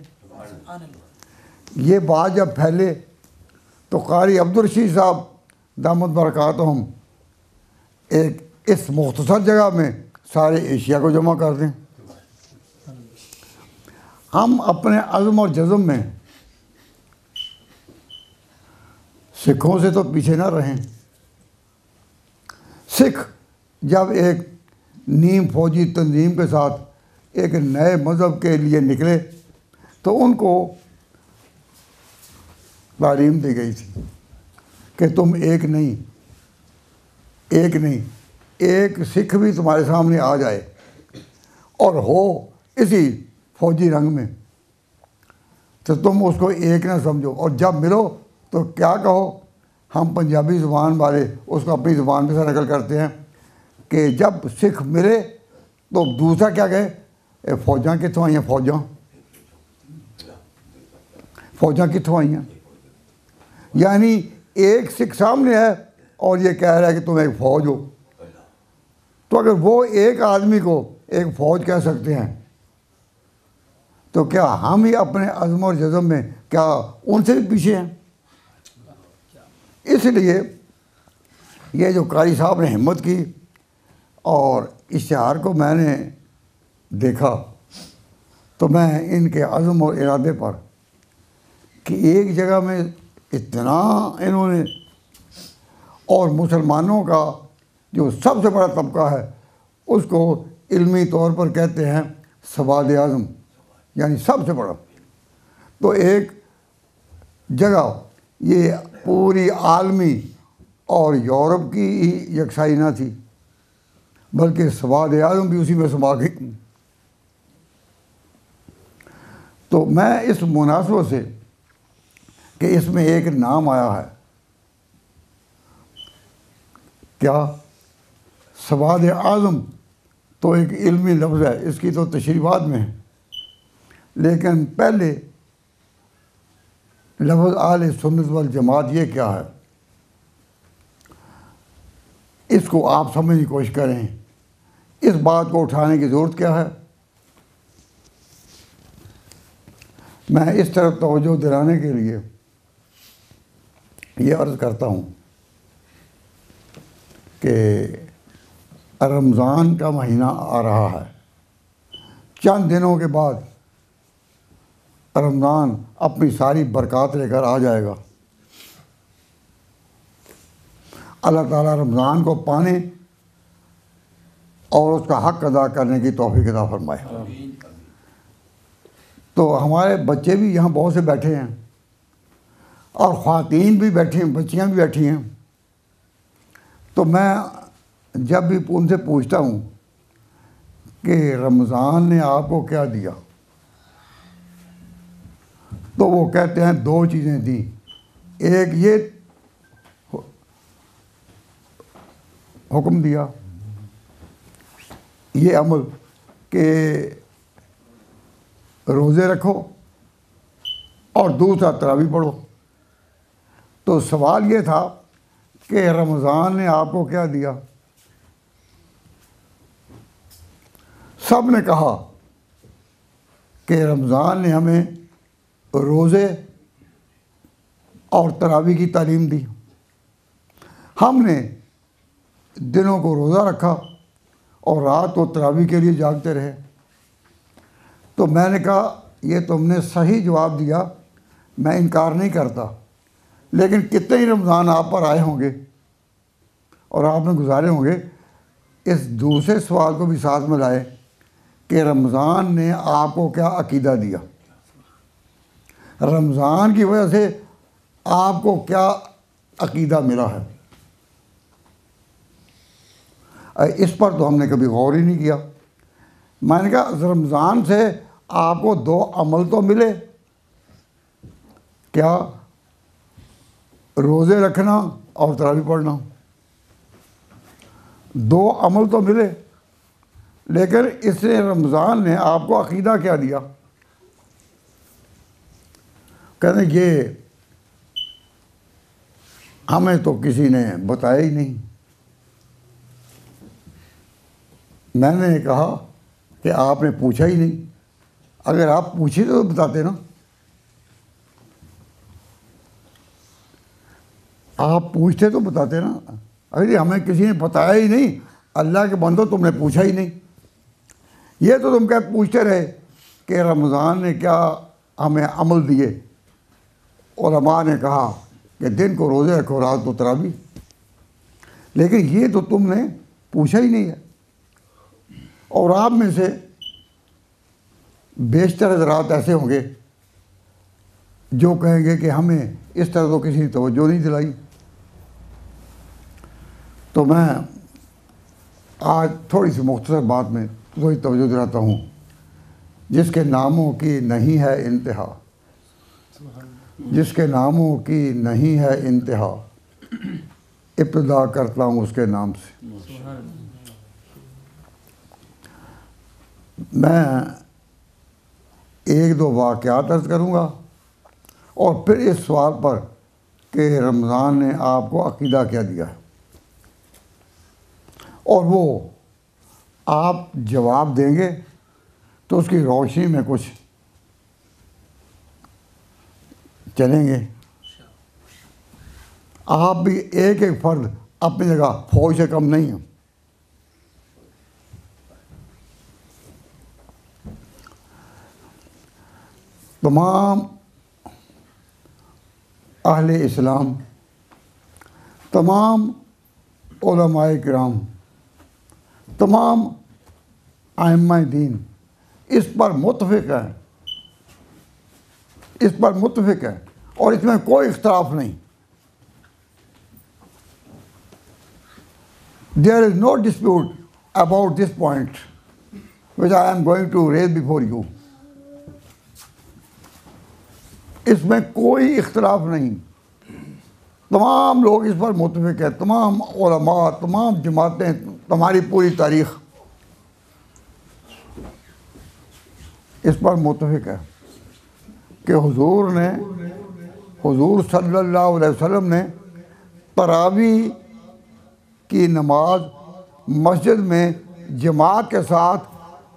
ये बात जब फैले तो कारी अब्दुल रशीद साहब दामत बरकातहुम एक इस मुख्तसर जगह में सारे एशिया को जमा कर दें। हम अपने अज़्म और जज़्म में सिखों से तो पीछे ना रहें। सिख जब एक नीम फौजी तंजीम के साथ एक नए मज़हब के लिए निकले तो उनको तालीम दी गई थी कि तुम एक नहीं, एक सिख भी तुम्हारे सामने आ जाए और हो इसी फौजी रंग में तो तुम उसको एक ना समझो, और जब मिलो तो क्या कहो। हम पंजाबी ज़ुबान वाले उसको अपनी ज़ुबान में से नकल करते हैं कि जब सिख मिले तो दूसरा क्या कहे, फौजां कितों आईयां, फौजां कितों आईयां। यानी एक सिख सामने है और ये कह रहा है कि तुम एक फ़ौज हो। तो अगर वो एक आदमी को एक फ़ौज कह सकते हैं तो क्या हम ही अपने अज़्म और जज़्म में क्या उनसे भी पीछे हैं। इसलिए ये जो कारी साहब ने हिम्मत की और इश्तिहार को मैंने देखा तो मैं इनके अज़्म और इरादे पर कि एक जगह में इतना इन्होंने, और मुसलमानों का जो सबसे बड़ा तबका है उसको इल्मी तौर पर कहते हैं सवाद आज़म, यानी सबसे बड़ा। तो एक जगह ये पूरी आलमी और यूरोप की ही यकसाई ना थी बल्कि सवाद आज़म भी उसी में समा गई। तो मैं इस मुनासबत से कि इसमें एक नाम आया है, क्या सवाद आज़म तो एक इल्मी लफ्ज़ है, इसकी तो तशरीफ़ात में है, लेकिन पहले लफ्ज़ आले सुन्नत वल जमात ये क्या है इसको आप समझने की कोशिश करें। इस बात को उठाने की ज़रूरत क्या है। मैं इस तरफ तवज्जो दिलाने के लिए ये अर्ज़ करता हूँ कि रमज़ान का महीना आ रहा है, चंद दिनों के बाद रमज़ान अपनी सारी बरक़ात लेकर आ जाएगा। अल्लाह ताला रमज़ान को पाने और उसका हक़ अदा करने की तौफ़ीक़ अता फ़रमाए। तो हमारे बच्चे भी यहाँ बहुत से बैठे हैं और ख़वातीन भी बैठी हैं, बच्चियाँ भी बैठी हैं। तो मैं जब भी उनसे पूछता हूँ कि रमज़ान ने आपको क्या दिया, तो वो कहते हैं दो चीज़ें दी। एक ये हुक्म दिया, ये अमल कि रोज़े रखो, और दूसरा तरावी पढ़ो। तो सवाल ये था कि रमज़ान ने आपको क्या दिया। सब ने कहा कि रमज़ान ने हमें रोज़े और तरावी की तालीम दी। हमने दिनों को रोज़ा रखा और रात को तरावी के लिए जागते रहे। तो मैंने कहा ये तुमने सही जवाब दिया, मैं इनकार नहीं करता, लेकिन कितने ही रमज़ान आप पर आए होंगे और आपने गुजारे होंगे। इस दूसरे सवाल को भी साथ में लाए कि रमज़ान ने आपको क्या अकीदा दिया, रमज़ान की वजह से आपको क्या अकीदा मिला है। इस पर तो हमने कभी गौर ही नहीं किया। मैंने कहा रमज़ान से आपको दो अमल तो मिले, क्या रोज़े रखना और तरावी पढ़ना, दो अमल तो मिले, लेकिन इससे रमज़ान ने आपको अकीदा क्या दिया। कहते ये हमें तो किसी ने बताया ही नहीं। मैंने कहा कि आपने पूछा ही नहीं, अगर आप पूछे तो बताते ना। आप पूछते तो बताते ना। अरे हमें किसी ने बताया ही नहीं, अल्लाह के बंदो तुमने पूछा ही नहीं। ये तो तुम क्या पूछते रहे कि रमज़ान ने क्या हमें अमल दिए। उलमा ने कहा कि दिन को रोज़े रखो, रात को तरावी, लेकिन ये तो तुमने पूछा ही नहीं है। और आप में से बेशतर हज़रात ऐसे होंगे जो कहेंगे कि हमें इस तरह तो किसी ने तवज्जो नहीं दिलाई। तो मैं आज थोड़ी सी मुख्तसर बात में थोड़ी तवज्जो दिलाता हूँ। जिसके नामों की नहीं है इंतहा, जिसके नामों की नहीं है इंतहा, इब्तिदा करता हूँ उसके नाम से। मैं एक दो वाक़यात अर्ज़ करूँगा और फिर इस सवाल पर कि रमज़ान ने आपको अक़ीदा क्या दिया है, और वो आप जवाब देंगे तो उसकी रोशनी में कुछ चलेंगे। आप भी एक एक फ़र्द अपनी जगह फ़ौज से कम नहीं है। तमाम अहले इस्लाम, तमाम उलमाए किराम, तमाम आइम्माए दीन इस पर मुत्तफ़िक़ है, इस पर मुत्तफ़िक़ है और इसमें कोई इख्तिलाफ नहीं। There is no dispute about this point which I am going to raise before you. इसमें कोई इख्तिलाफ नहीं, तमाम लोग इस पर मुत्तफ़िक़ है, तमाम उलमा, तमाम जमातें, तुम्हारी पूरी तारीख़ इस पर मुत्तफ़िक़ है कि हुज़ूर सल्लल्लाहु अलैहि वसल्लम ने तरावी की नमाज मस्जिद में जमात के साथ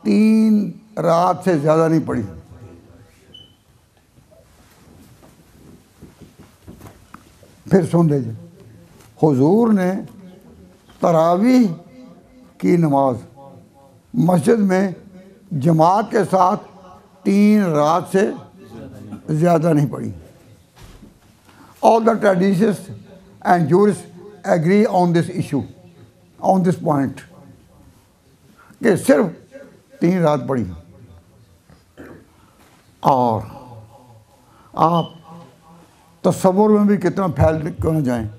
3 रात से ज़्यादा नहीं पढ़ी। फिर सुन लीजिए, हुज़ूर ने तरावी की नमाज मस्जिद में जमात के साथ 3 रात से ज़्यादा नहीं पढ़ी। All the traditions and jurists agree on this issue, on this point, कि सिर्फ 3 रात पढ़ी। और आप तसव्वुर में भी कितना फैल क्यों न जाएं,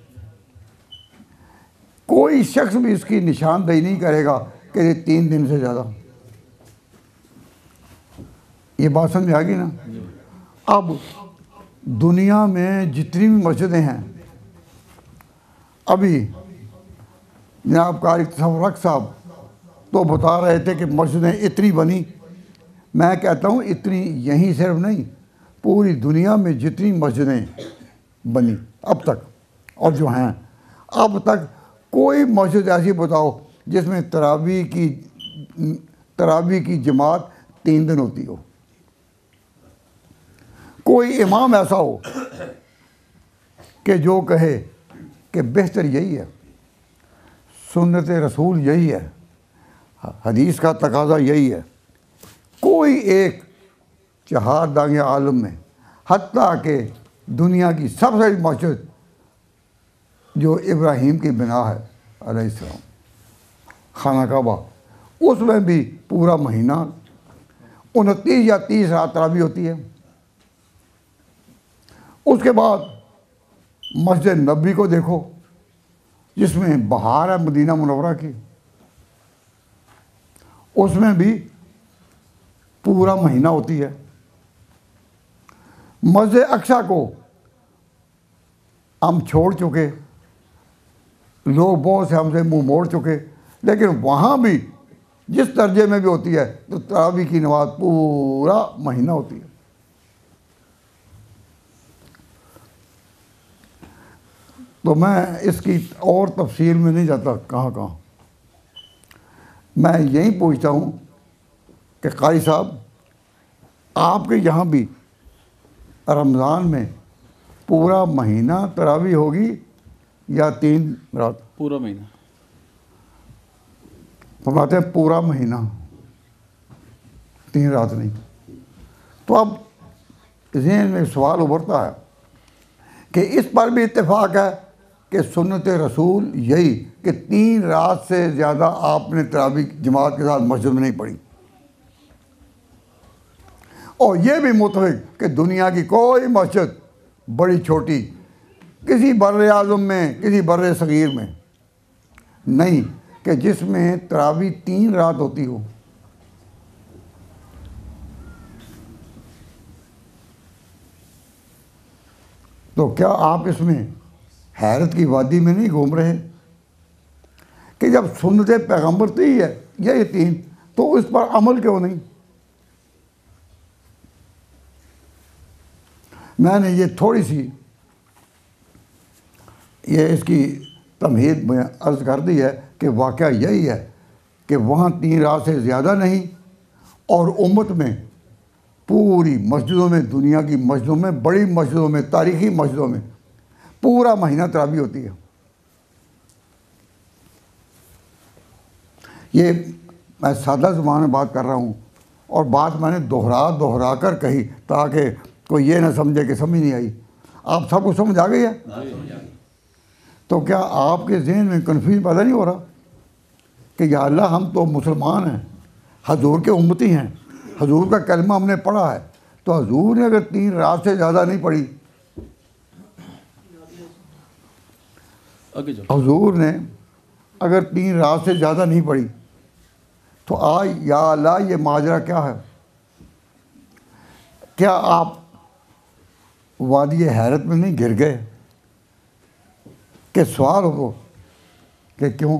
कोई शख्स भी इसकी निशानदेही नहीं करेगा कि ये 3 दिन से ज़्यादा। ये बात समझ आ गई ना। अब दुनिया में जितनी भी मस्जिदें हैं, अभी जनाब कारी तसव्वुर साहब तो बता रहे थे कि मस्जिदें इतनी बनी। मैं कहता हूँ इतनी यहीं सिर्फ नहीं, पूरी दुनिया में जितनी मस्जिदें बनी अब तक और जो हैं अब तक, कोई मस्जिद ऐसी बताओ जिसमें तरावी की जमात 3 दिन होती हो। कोई इमाम ऐसा हो कि जो कहे कि बेहतर यही है, सुन्नत रसूल यही है, हदीस का तकाजा यही है। कोई एक 4 दांगे आलम में, हत्ता कि दुनिया की सबसे बड़ी मस्जिद जो इब्राहीम की बिना है अलैहिस्सलाम, खाना काबा, उसमें भी पूरा महीना 29 या 30 रात तरावी होती है। उसके बाद मस्जिद नबी को देखो जिसमें बहार है मदीना मुनव्वरा की, उसमें भी पूरा महीना होती है। मस्जिद अक्सा को हम छोड़ चुके, लोग बहुत से हमसे मुंह मोड़ चुके, लेकिन वहाँ भी जिस दर्जे में भी होती है तो तरावी की नमाज पूरा महीना होती है। तो मैं इसकी और तफसील में नहीं जाता कहाँ कहाँ। मैं यही पूछता हूँ कि कारी साहब, आपके यहाँ भी रमज़ान में पूरा महीना तरावी होगी या 3 रात? पूरा महीना। फरमाते हैं पूरा महीना, 3 रात नहीं। तो अब ज़हन में सवाल उभरता है कि इस पर भी इत्तेफाक है कि सुन्नत रसूल यही कि 3 रात से ज़्यादा आपने तरावी जमात के साथ मस्जिद में नहीं पढ़ी। और ये भी मुतफिक कि दुनिया की कोई मस्जिद बड़ी छोटी किसी बर्र आज़म में, किसी बर्र सगीर में नहीं कि जिसमें तरावी 3 रात होती हो। तो क्या आप इसमें हैरत की वादी में नहीं घूम रहे कि जब सुन्नत पैगंबर तो ही है ये 3, तो इस पर अमल क्यों नहीं? मैंने ये थोड़ी सी ये इसकी तमहीद में अर्ज़ कर दी है कि वाक़या यही है कि वहाँ 3 रात से ज़्यादा नहीं, और उम्मत में पूरी मस्जिदों में, दुनिया की मस्जिदों में, बड़ी मस्जिदों में, तारीख़ी मस्जिदों में पूरा महीना तरावी होती है। ये मैं सादा ज़ुबान में बात कर रहा हूँ और बात मैंने दोहरा कर कही ताकि कोई ये ना समझे कि समझ नहीं आई। आप सबको समझ आ गई है? तो क्या आपके ज़हन में कन्फ्यूजन पैदा नहीं हो रहा कि या अल्लाह हम तो मुसलमान हैं, हजूर के उम्मती हैं, हजूर का कलमा हमने पढ़ा है, तो हजूर ने अगर 3 रात से ज़्यादा नहीं पढ़ी, हजूर ने अगर 3 रात से ज़्यादा नहीं पढ़ी, तो आज या अल्लाह ये माजरा क्या है? क्या आप वादी हैरत में नहीं गिर गए कि सवाल हो कि क्यों?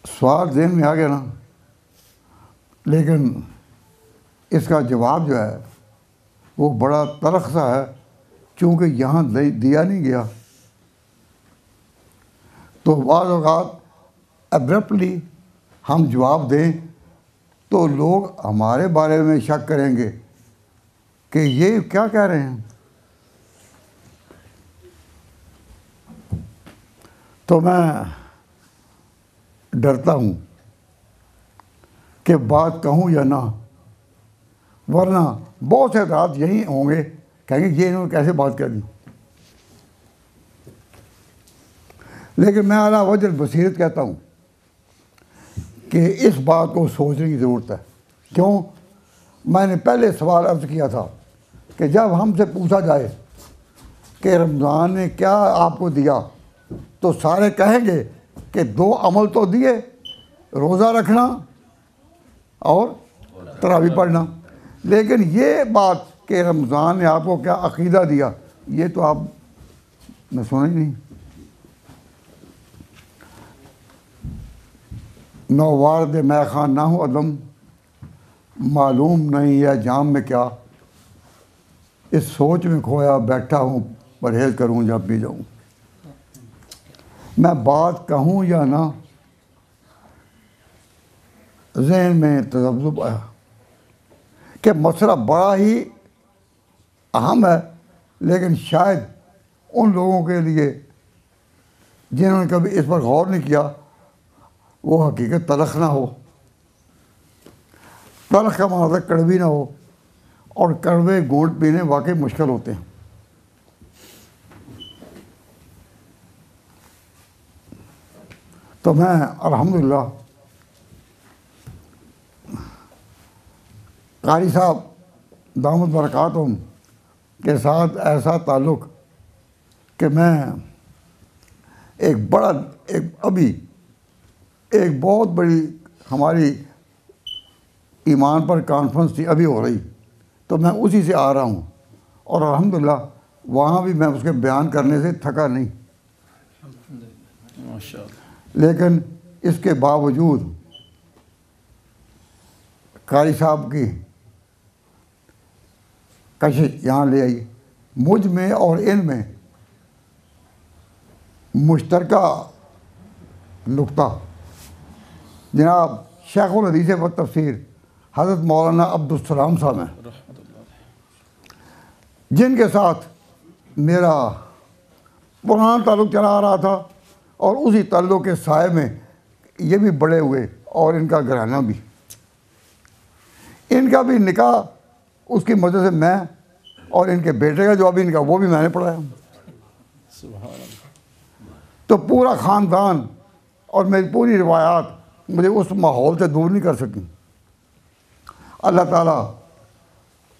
सवाल ज़हन में आ गया ना, लेकिन इसका जवाब जो है वो बड़ा तलख सा है, चूँकि यहाँ दिया नहीं गया। तो बाज़ औक़ात एब्रप्टली हम जवाब दें तो लोग हमारे बारे में शक करेंगे कि ये क्या कह रहे हैं। तो मैं डरता हूँ कि बात कहूँ या ना, वरना बहुत से हज़रात यही होंगे कहेंगे ये इन्होंने कैसे बात कर दी। लेकिन मैं अला वजह बसीरत कहता हूँ कि इस बात को सोचने की ज़रूरत है। क्यों? मैंने पहले सवाल अर्ज़ किया था कि जब हमसे पूछा जाए कि रमज़ान ने क्या आपको दिया, तो सारे कहेंगे कि 2 अमल तो दिए, रोज़ा रखना और तरावी पढ़ना। लेकिन ये बात कि रमज़ान ने आपको क्या अक़ीदा दिया, ये तो आपने सुना ही नहीं। नौवार्द मैं खान ना हूँ अदम, मालूम नहीं है जाम में क्या, इस सोच में खोया बैठा हूँ, परहेज़ करूँ जब भी जाऊँ। मैं बात कहूँ या ना, ज़हन में तज़ब्ज़ुब आया कि मसला बड़ा ही अहम है, लेकिन शायद उन लोगों के लिए जिन्होंने कभी इस पर गौर नहीं किया वो हकीकत तलख ना हो। तलख का मतलब कड़वी ना हो, और कड़वे घूंट पीने वाकई मुश्किल होते हैं। तो मैं अल्हम्दुलिल्लाह कारी साहब दामद बरकातुहुम के साथ ऐसा ताल्लुक़ कि मैं अभी एक बहुत बड़ी हमारी ईमान पर कॉन्फ्रेंस थी, अभी हो रही, तो मैं उसी से आ रहा हूँ और अल्हम्दुलिल्लाह वहाँ भी मैं उसके बयान करने से थका नहीं। लेकिन इसके बावजूद कारी साहब की कशिश यहाँ ले आई, मुझ में और इनमें मुश्तरका नुक्ता जनाब शेखुल हदीस व तफसीर हज़रत मौलाना अब्दुल सलाम साहब हैं, जिनके साथ मेरा पुराना ताल्लुक़ चला आ रहा था और उसी ताल्लुक़ के साए में ये भी बड़े हुए और इनका घराना भी। इनका भी निकाह उसकी मदद से मैं और इनके बेटे का जो अभी इनका वो भी मैंने पढ़ाया। तो पूरा ख़ानदान और मेरी पूरी रिवायात मुझे उस माहौल से दूर नहीं कर सकी। अल्लाह ताला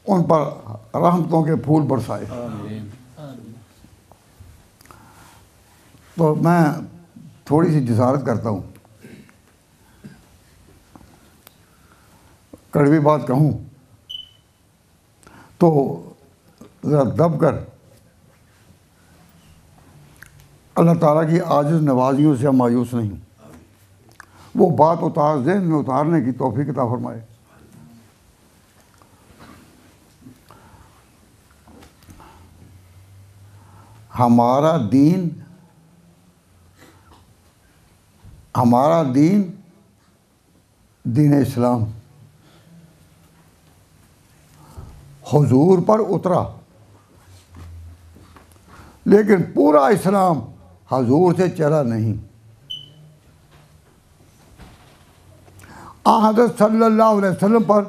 उन पर रहमतों के फूल बरसाए। तो मैं थोड़ी सी जिसारत करता हूँ, कड़वी बात कहूँ तो ज़रा दब कर अल्लाह ताला की आजिज़ नवाजियों से हम मायूस नहीं, वो बात उतार ज़हन में उतारने की तौफीक अता फरमाए। हमारा दीन दीन इस्लाम हुजूर पर उतरा, लेकिन पूरा इस्लाम हुजूर से चला नहीं। हज़रत सल्लल्लाहु अलैहि वसल्लम पर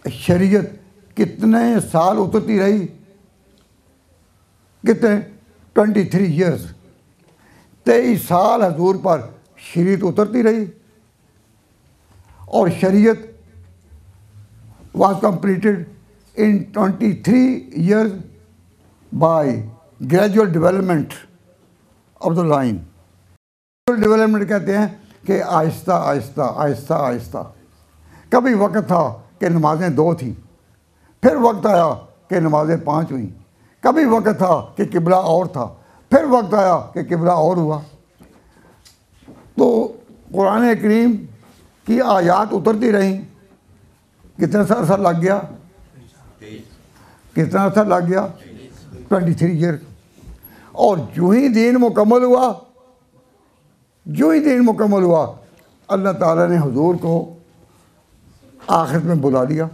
शरीयत कितने साल उतरती रही? कितने? 23 ईयर्स, 23 साल हुजूर पर शरीयत उतरती रही और शरीयत was completed in 23 years by gradual development of the line. Gradual development कहते हैं कि आहिस्ता आहिस्ता आहिस्ता आहिस्ता। कभी वक्त था कि नमाज़ें 2 थीं, फिर वक्त आया कि नमाज़ें 5 हुई, कभी वक्त था कि किबला और था, फिर वक्त आया कि किबला और हुआ। तो कुरान करीम की आयात उतरती रहीं। कितना अर्सा लग गया? कितना अर्सा लग गया? 23 ईयर। और जो ही दीन मुकम्मल हुआ, अल्लाह ताला ने हुजूर को आखिरत में बुला लिया।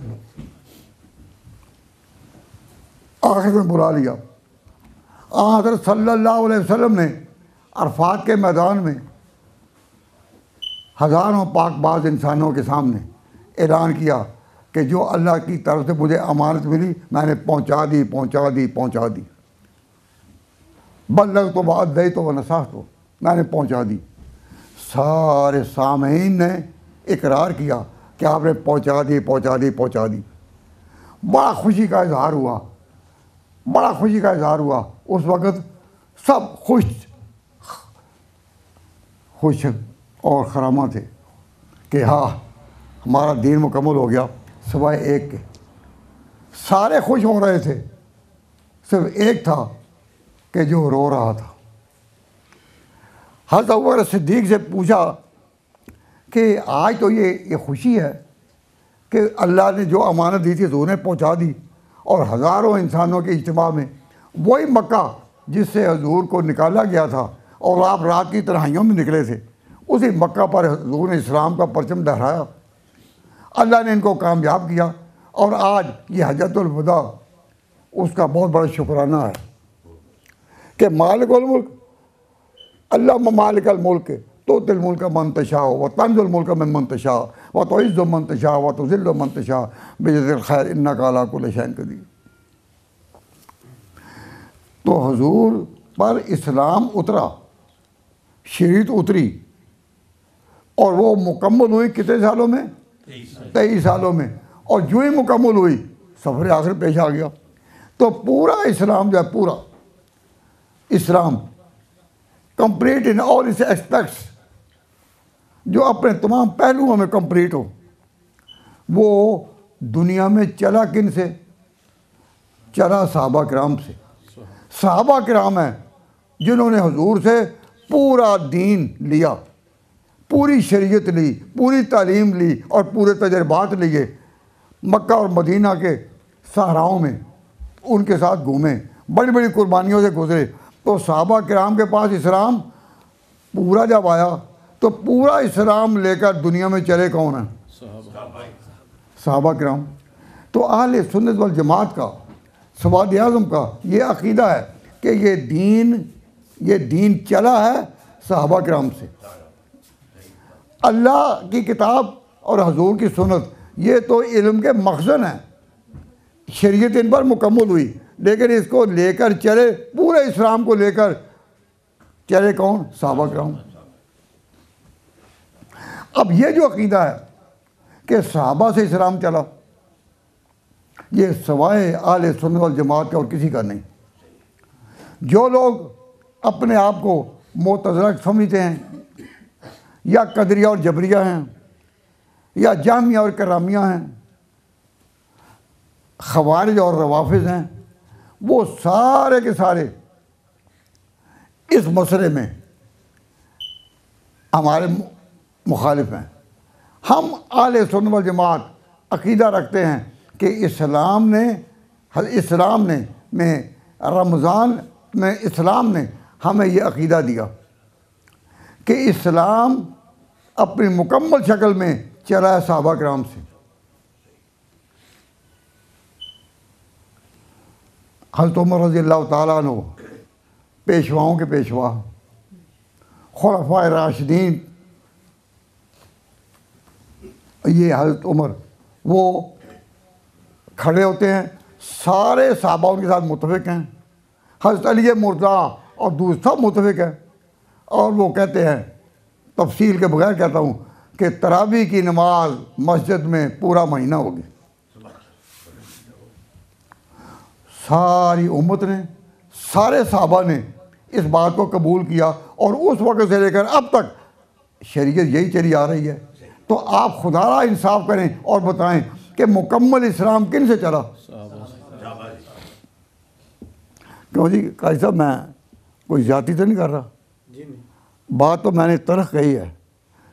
हज़रत सल्लल्लाहु अलैहि वसल्लम ने अरफात के मैदान में हज़ारों पाकबाज इंसानों के सामने ऐलान किया कि जो अल्लाह की तरफ से मुझे अमानत मिली मैंने पहुँचा दी। बल्लग तो बाद दई तो नसाह तो मैंने पहुँचा दी। सारे सामीन ने इकरार किया कि आपने पहुँचा दी। बड़ा खुशी का इजहार हुआ। उस वक़्त सब खुश और खरामा थे कि हाँ हमारा दीन मुकम्मल हो गया, सिवाय एक के। सारे खुश हो रहे थे, सिर्फ एक था कि जो रो रहा था। हज़रत अबू बकर सिद्दीक़ से पूछा कि आज तो ये खुशी है कि अल्लाह ने जो अमानत दी थी तो उन्हें पहुँचा दी, और हज़ारों इंसानों के इज्तिमा में वही मक्का जिससे हजूर को निकाला गया था और आप रात की तन्हाइयों में निकले थे, उसी मक्का पर हजूर ने इस्लाम का परचम लहराया। अल्लाह ने इनको कामयाब किया और आज ये हज्जतुल वदा उसका बहुत बड़ा शुक्राना है कि मालिकुल मुल्क अल्लाह मालिकल मुल्क तो तिल मुल्क मन तशा व तंजुल मुल्क मन तशा व तुइज़्ज़ु मन तशा व तुज़िल्लु मन तशा बियदिल खैर इन्नका अला कुल्लि शैइन क़दीर। तो हुजूर पर इस्लाम उतरा, शरीयत उतरी, और वो मुकम्मल हुई कितने सालों में? 23 सालों में। और जो ही मुकम्मल हुई सफ़र आखिर पेश आ गया। तो पूरा इस्लाम जो है, पूरा इस्लाम complete in all its aspects, जो अपने तमाम पहलुओं में कंप्लीट हो, वो दुनिया में चला किन से? चला सहाबा किराम से। सहाबा किराम हैं जिन्होंने हुजूर से पूरा दीन लिया, पूरी शरीयत ली, पूरी तालीम ली और पूरे तजर्बात लिए। मक्का और मदीना के सहराओं में उनके साथ घूमे, बड़ी बड़ी कुर्बानियों से गुजरे। तो सहाबा किराम के पास इस्लाम पूरा जब आया तो पूरा इस्लाम लेकर दुनिया में चले कौन हैं? सहाबा किराम। तो अहले सुन्नत वल जमात का, सवाद आज़म का ये अक़ीदा है कि ये दीन चला है सहाबा किराम से। अल्लाह की किताब और हुजूर की सुन्नत ये तो इल्म के मखज़न हैं, शरीयत इन पर मुकम्मल हुई, लेकिन इसको लेकर चले, पूरे इस्लाम को लेकर चले कौन? सहाबा किराम। अब ये जो अकीदा है कि सहाबा से इस्लाम चला, ये सवाए आले सुन्नत वल जमात का और किसी का नहीं। जो लोग अपने आप को मुतज़िला समझते हैं, या कदरिया और जबरिया हैं, या जामिया और करामिया हैं, खवारिज और रवाफिज हैं, वो सारे के सारे इस मसले में हमारे मुखालिफ हैं। हम आले सुन्नत वल जमात अकीदा रखते हैं कि इस्लाम ने में रमज़ान में इस्लाम ने हमें ये अकीदा दिया कि इस्लाम अपनी मुकम्मल शक्ल में चला है सहाबा किराम से। हज़रत उमर रज़ियल्लाहु ताला अन्हु पेशवाओं के पेशवा, खुलफाए राशिदीन, ये हज़रत उमर वो खड़े होते हैं, सारे सहाबा उनके साथ मुत्तफ़िक हैं। हज़रत अली मुर्तज़ा और दूसरे सब मुत्तफ़िक हैं, और वो कहते हैं, तफसील के बगैर कहता हूँ, कि तरावी की नमाज मस्जिद में पूरा महीना होगी। सारी उम्मत ने, सारे सहाबा ने इस बात को कबूल किया, और उस वक्त से लेकर अब तक शरीयत यही चली आ रही है। तो आप खुदारा इंसाफ करें और बताएं कि मुकम्मल इस्लाम किन से चला? क्यों जी काजी साहब, मैं कोई ज़्यादती तो नहीं कर रहा, बात तो मैंने तरह कही है।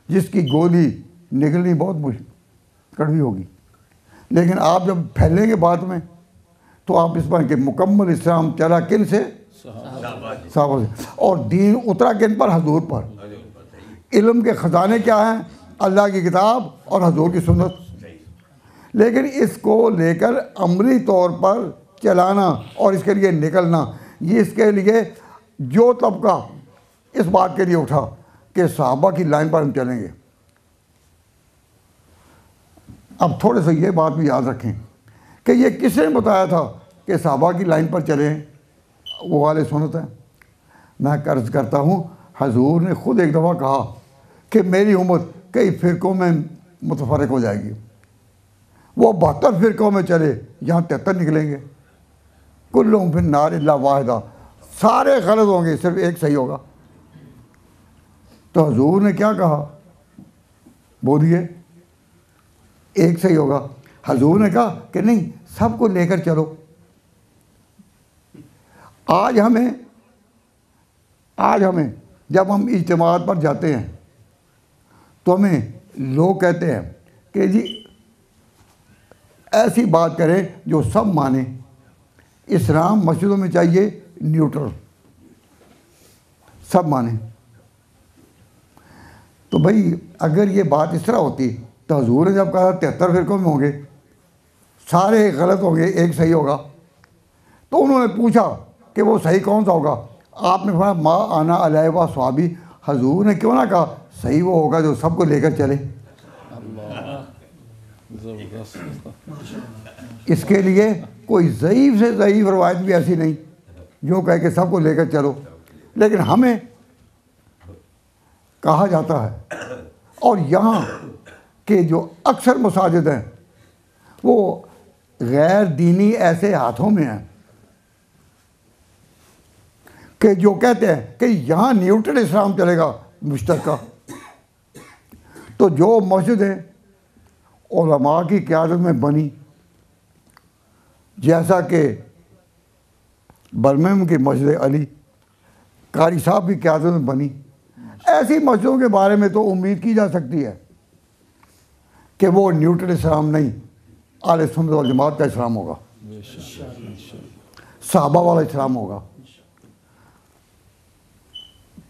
जिसकी गोली निकलनी बहुत मुश्किल कड़वी होगी, लेकिन आप जब फैलेंगे बात में तो आप इस पर कि मुकम्मल इस्लाम चला किन से? सहाबा से। और दीन उतरा किन पर? हजूर पर। इल्म के ख़जाने क्या हैं? अल्लाह की किताब और हजूर की सुन्नत। लेकिन इसको लेकर अमली तौर पर चलाना और इसके लिए निकलना, ये इसके लिए जो तबका इस बात के लिए उठा कि सहाबा की लाइन पर हम चलेंगे। अब थोड़े से ये बात भी याद रखें कि ये किसने बताया था कि सहाबा की लाइन पर चलें? वो वाले सुन्नत हैं। मैं कर्ज करता हूँ, हजूर ने ख़ुद एक दफ़ा कहा कि मेरी उम्मत कई फ़िरक़ों में मुतफ़र्रिक़ हो जाएगी। वो 72 फ़िरक़ों में चले, यहाँ 73 निकलेंगे। कुल्लुहुम फिन नार इल्ला वाहिदा, सारे गलत होंगे, सिर्फ एक सही होगा। तो हजूर ने क्या कहा? बोलिए, एक सही होगा। हजूर ने कहा कि नहीं, सबको लेकर चलो। आज हमें जब हम इज्तिमात पर जाते हैं तो हमें लोग कहते हैं कि जी ऐसी बात करें जो सब माने। इस्लाम मस्जिदों में चाहिए न्यूट्रल, सब माने। तो भाई अगर ये बात इस तरह होती तो हजूर ने जब कहा 73 फ़िरक़ों में होंगे, सारे गलत होंगे, एक सही होगा, तो उन्होंने पूछा कि वो सही कौन सा होगा? आपने कहा मा आना अलैहि व अस्हाबी। हजूर ने क्यों ना कहा सही वो होगा जो सबको लेकर चले? इसके लिए कोई ज़ईफ़ से ज़ईफ़ रवायत भी ऐसी नहीं जो कहे कि सबको लेकर चलो। लेकिन हमें कहा जाता है, और यहाँ के जो अक्सर मसाजिद हैं वो गैर दीनी ऐसे हाथों में हैं कि जो कहते हैं कि यहाँ न्यूट्रल इस्लाम चलेगा मुश्तरका। तो जो मस्जिदें उलमा की क़यादत में बनी, जैसा कि बर्मिंघम की मस्जिद अली कारी साहब की क़यादत में बनी, ऐसी मस्जिदों के बारे में तो उम्मीद की जा सकती है कि वो न्यूट्रल इस्लाम नहीं, आले सुन्नत वल जमात का इस्लाम होगा, सहाबा वाला इस्लाम होगा।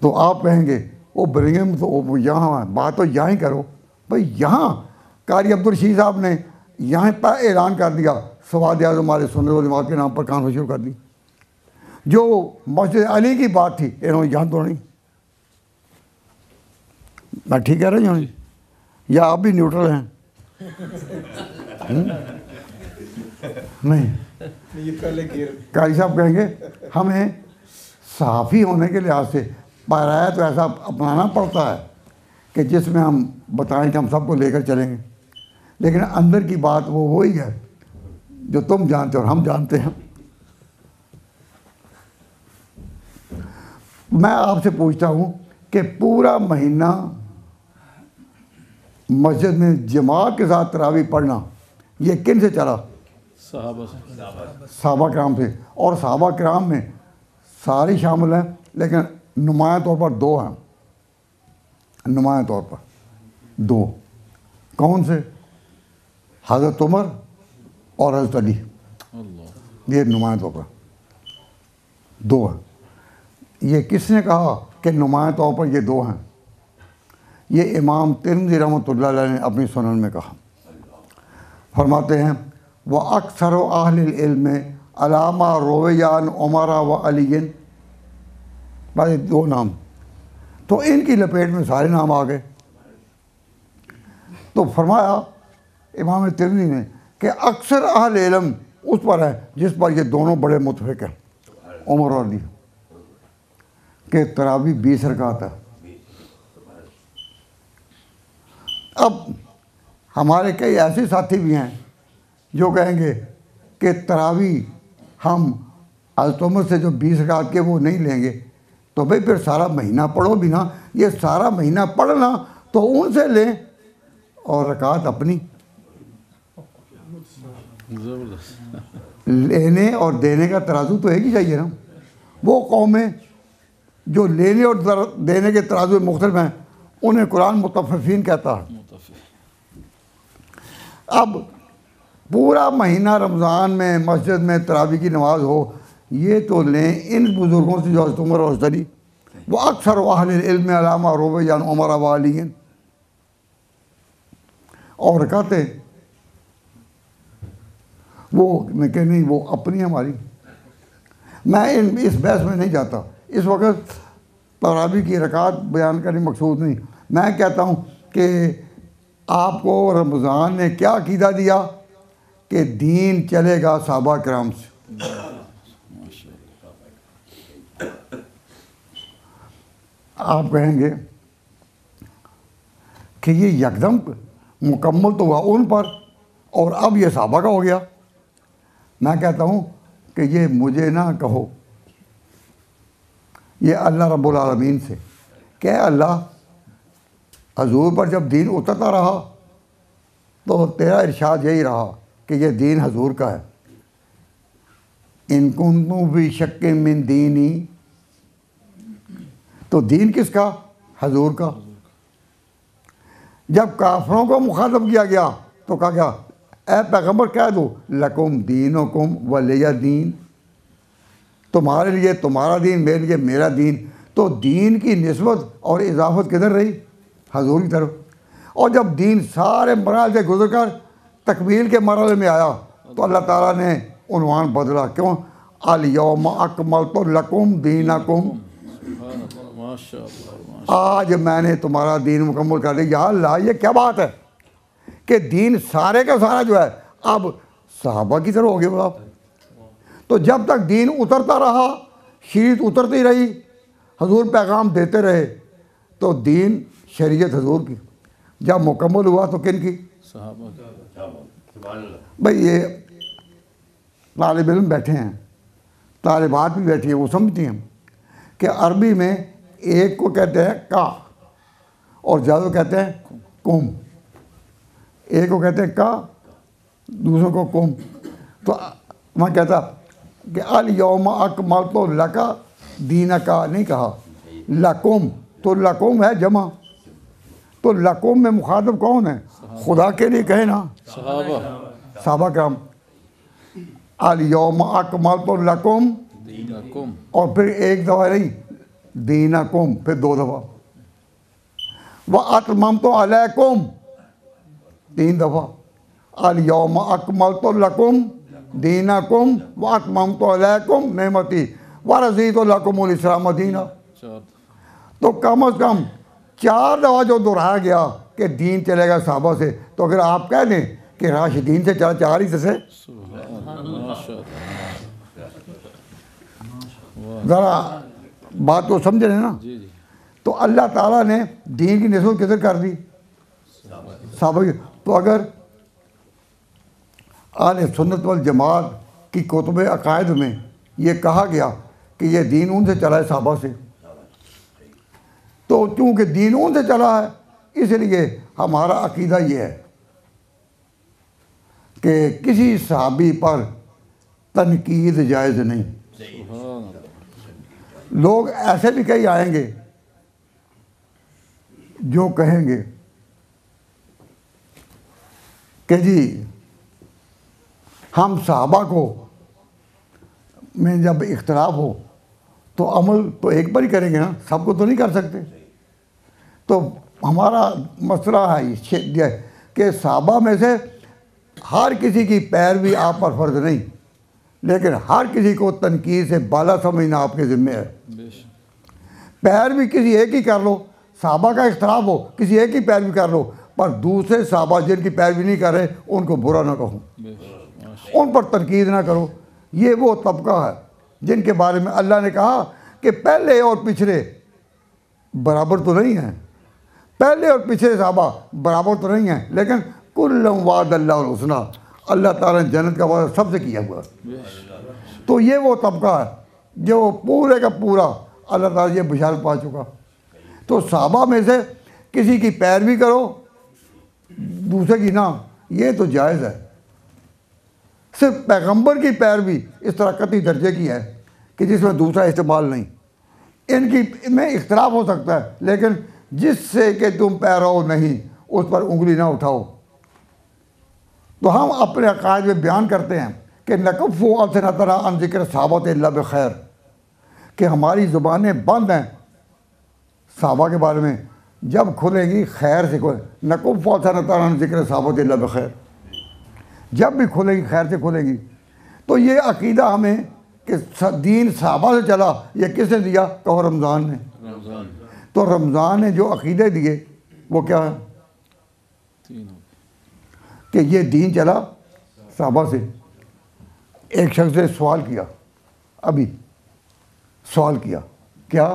तो आप कहेंगे वो बर्मिंघम तो यहाँ, बात तो यहाँ ही करो। भाई यहाँ कारी अब्दुल रशीद साहब ने यहाँ पर ऐलान कर दिया, सवाद आज़म आले सुन्नत वल जमात के नाम पर कॉन्फ्रेंस शुरू कर दी। जो मस्जिद अली की बात थी इन्होंने यहाँ तो नहीं। मैं ठीक कह रही हूँ या आप भी न्यूट्रल हैं? नहीं। कारी साहब कहेंगे हमें सहाफ़ी होने के लिहाज से पाराया तो ऐसा अपनाना पड़ता है कि जिसमें हम बताएं कि हम सबको लेकर चलेंगे, लेकिन अंदर की बात वो वही है जो तुम जानते हो और हम जानते हैं। मैं आपसे पूछता हूँ कि पूरा महीना मस्जिद में जमात के साथ तरावी पढ़ना ये किन से चला? सहाबा कराम से। और सहाबा कराम में सारे शामिल हैं, लेकिन नुमाया तौर पर दो हैं, नुमाया तौर पर दो। कौन से? हज़रत उमर और हज़रत अली, ये नुमाया तौर पर दो हैं। ये किसने कहा कि नुमाया तौर पर ये दो हैं? ये इमाम तिरमिज़ी रहमतुल्लाह अलैह ने अपनी सुनन में कहा। फरमाते हैं व अक्सर अहलिल इल्म अलामा रोवयान उमरा व अलीन, भाई दो नाम, तो इनकी लपेट में सारे नाम आ गए। तो फरमाया इमाम तिरमिज़ी ने कि अक्सर अहल इल्म उस पर है जिस पर ये दोनों बड़े मुतफिक हैं, उमर और अली, कि तरावी 20 रकात है। अब हमारे कई ऐसे साथी भी हैं जो कहेंगे कि तरावी हम हज़रत उमर से जो 20 रकात के वो नहीं लेंगे, तो भाई फिर सारा महीना पढ़ो भी ना, ये सारा महीना पढ़ना तो उनसे लें और रकात अपनी। लेने और देने का तराजू तो एक ही चाहिए ना। वो कौमें जो लेने और देने के तराजू मुख्तलिफ हैं उन्हें कुरान मुतफ़्फ़िफ़ीन कहता है। अब पूरा महीना रमज़ान में मस्जिद में तरावी की नमाज हो, ये तो लें इन बुज़ुर्गों से जो हज़रत उमर और हज़रत अली, वो अक्सर अहलिल इल्म अलामा रोवयान उमर व अलीन, और कहते वो मैं कह नहीं वो अपनी हमारी। मैं इस बहस में नहीं जाता, इस वक्त तरावी की रकात बयान करने मकसूद नहीं। मैं कहता हूँ कि आपको रमज़ान ने क्या अक़ीदा दिया कि दीन चलेगा सहाबा कराम से। आप कहेंगे कि ये यकदम मुकम्मल तो हुआ उन पर और अब ये सहाबा का हो गया। मैं कहता हूँ कि ये मुझे ना कहो, ये अल्लाह रब्बुल आलमीन से क्या अल्लाह हजूर पर जब दीन उतरता रहा तो तेरा इरशाद यही रहा कि ये दीन हजूर का है। इन कुन्तुम फी शक्किन मिन दीनी, तो दीन किसका? हजूर का। जब काफरों को मुखातब किया गया तो कहा गया ऐ पैगम्बर कह दो लकुम दीनुकुम वलिया दीन, तुम्हारे लिए तुम्हारा दीन, मेरे लिए मेरा दीन। तो दीन की निस्बत और इजाफत किधर रही? हजूर की तरफ। और जब दीन सारे मराहल से गुजर कर तकमील के मरहले में आया तो अल्लाह ताला ने उन्वान बदला। क्यों? अल यौम अकमलतु लकुम दीनकुम, आज मैंने तुम्हारा दीन मुकम्मल कर दिया। अल्लाह ये क्या बात है कि दीन सारे का सारा जो है अब सहाबा की तरह हो गया। बोला तो जब तक दीन उतरता रहा, शरीयत उतरती रही, हजूर पैगाम देते रहे, तो दीन शरीयत हजूर की। जब मुकम्मल हुआ तो किन की? भाई ये तालिब इल्म बैठे हैं, तालिबात भी बैठी हैं, वो समझती हैं कि अरबी में एक को कहते हैं का और ज़्यादा कहते हैं कुम। एक को कहते हैं का, दूसरों को कुम। तो मैं कहता कि अल यौम अकमलतु लका दीनका नहीं कहा, लकुम। तो लकुम है जमा, तो लकुम में मुखातब कौन है? खुदा के लिए कहे ना, सहाबा कराम। अल यौम अकमलतु लकुम, और फिर एक दफ़ा नहीं दीनकुम, फिर 2 दफ़ा। व अतममतु अलैकुम 3 दफ़ा। अल यौम अकमलतु लकुम दीनकुम व अतममतु अलैकुम नेमती व रज़ीतु लकुमुल इस्लाम दीना। तो कम अज़ कम 4 दफ़ा जो दोहराया गया कि दीन चलेगा सहाबा से, तो अगर आप कह दें कि राशिदीन से चला 4 ही से ज़रा बात को समझ रहे हैं ना। तो अल्लाह ताला ने दीन की नस्बत किधर कर दी? सहाबा की। तो अगर आले सुन्नत वल जमात की कुतुब अकायद में ये कहा गया कि ये दीन उनसे चला है, सहाबा से, तो चूँकि दीन उनसे चला है इसलिए हमारा अकीदा ये है कि किसी सहाबी पर तनकीद जायज़ नहीं। लोग ऐसे भी कई आएंगे जो कहेंगे कि जी हम सहाबा को में जब इख्तलाफ हो तो अमल तो एक बार ही करेंगे ना, सबको तो नहीं कर सकते। तो हमारा मसला है ये कि सहाबा में से हर किसी की पैरवी आप पर फ़र्ज नहीं, लेकिन हर किसी को तनकीद से बाला समझना आपके ज़िम्मे है। पैरवी किसी एक ही कर लो, सहाबा का इख्तलाफ हो किसी एक ही पैरवी कर लो, पर दूसरे सहाबा जिनकी पैरवी नहीं कर रहे उनको बुरा ना कहो, उन पर तनकीद ना करो। ये वो तबका है जिनके बारे में अल्लाह ने कहा कि पहले और पिछले बराबर तो नहीं हैं, पहले और पिछले सहाबा बराबर तो नहीं हैं, लेकिन कुल्लुम वादल्लाहुल हुस्ना, अल्लाह ताला ने जन्नत का वादा सबसे किया हुआ। तो ये वो तबका है जो पूरे का पूरा अल्लाह ताला ये बिशारत पा चुका। तो सहाबा में से किसी की पैरवी करो दूसरे की ना, ये तो जायज़ है। सिर्फ पैगंबर की पैरवी इस तरह कतई दर्जे की है कि जिसमें दूसरा इस्तेमाल नहीं। इनकी में इख्तलाफ हो सकता है, लेकिन जिससे कि तुम पैरो नहीं उस पर उंगली ना उठाओ। तो हम अपने अकायद में बयान करते हैं कि नकफ़ु अलसनतना अन ज़िक्र सहाबत इल्ला बिखैर, कि हमारी ज़ुबानें बंद हैं सहाबा के बारे में, जब खुलेगी खैर से खुले। नकफ़ु अलसनतना अन ज़िक्र सहाबत इल्ला बिखैर, जब भी खुलेगी खैर से खुलेगी। तो ये अकीदा हमें कि दीन सहाबा से चला, ये किसने दिया? कहो रमज़ान ने। तो रमज़ान ने जो अकीदे दिए वो क्या है कि ये दीन चला सहाबा से। एक शख्स ने सवाल किया, अभी सवाल किया क्या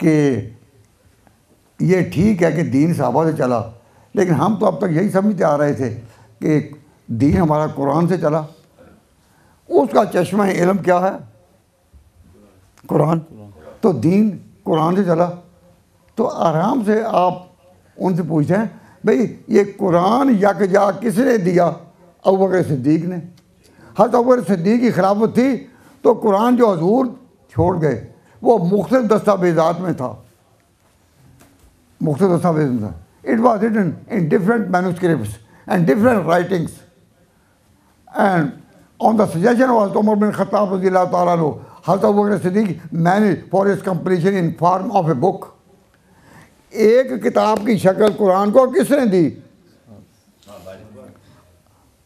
कि ये ठीक है कि दीन सहाबा से चला, लेकिन हम तो अब तक यही समझते आ रहे थे कि दीन हमारा कुरान से चला। उसका चश्मा इल्म क्या है? कुरान। तो दीन कुरान से चला। तो आराम से आप उनसे पूछते हैं भाई ये कुरान यकजा किसने दिया? अबू बकर सिद्दीक ने। हज़रत अबू बकर सिद्दीक की खिलाफत थी तो कुरान जो हजूर छोड़ गए वो मुख्तलिफ दस्तावेज़ात में था, मुख्तलिफ दस्तावेज़ में था। It was written in different manuscripts and different writings, and on the suggestion of Umar bin Khattab radiyallahu ta'ala anhu, Hazrat Abu Bakr Siddiq managed for its completion in form of a book। एक किताब की शक्ल कुरान को किसने दी?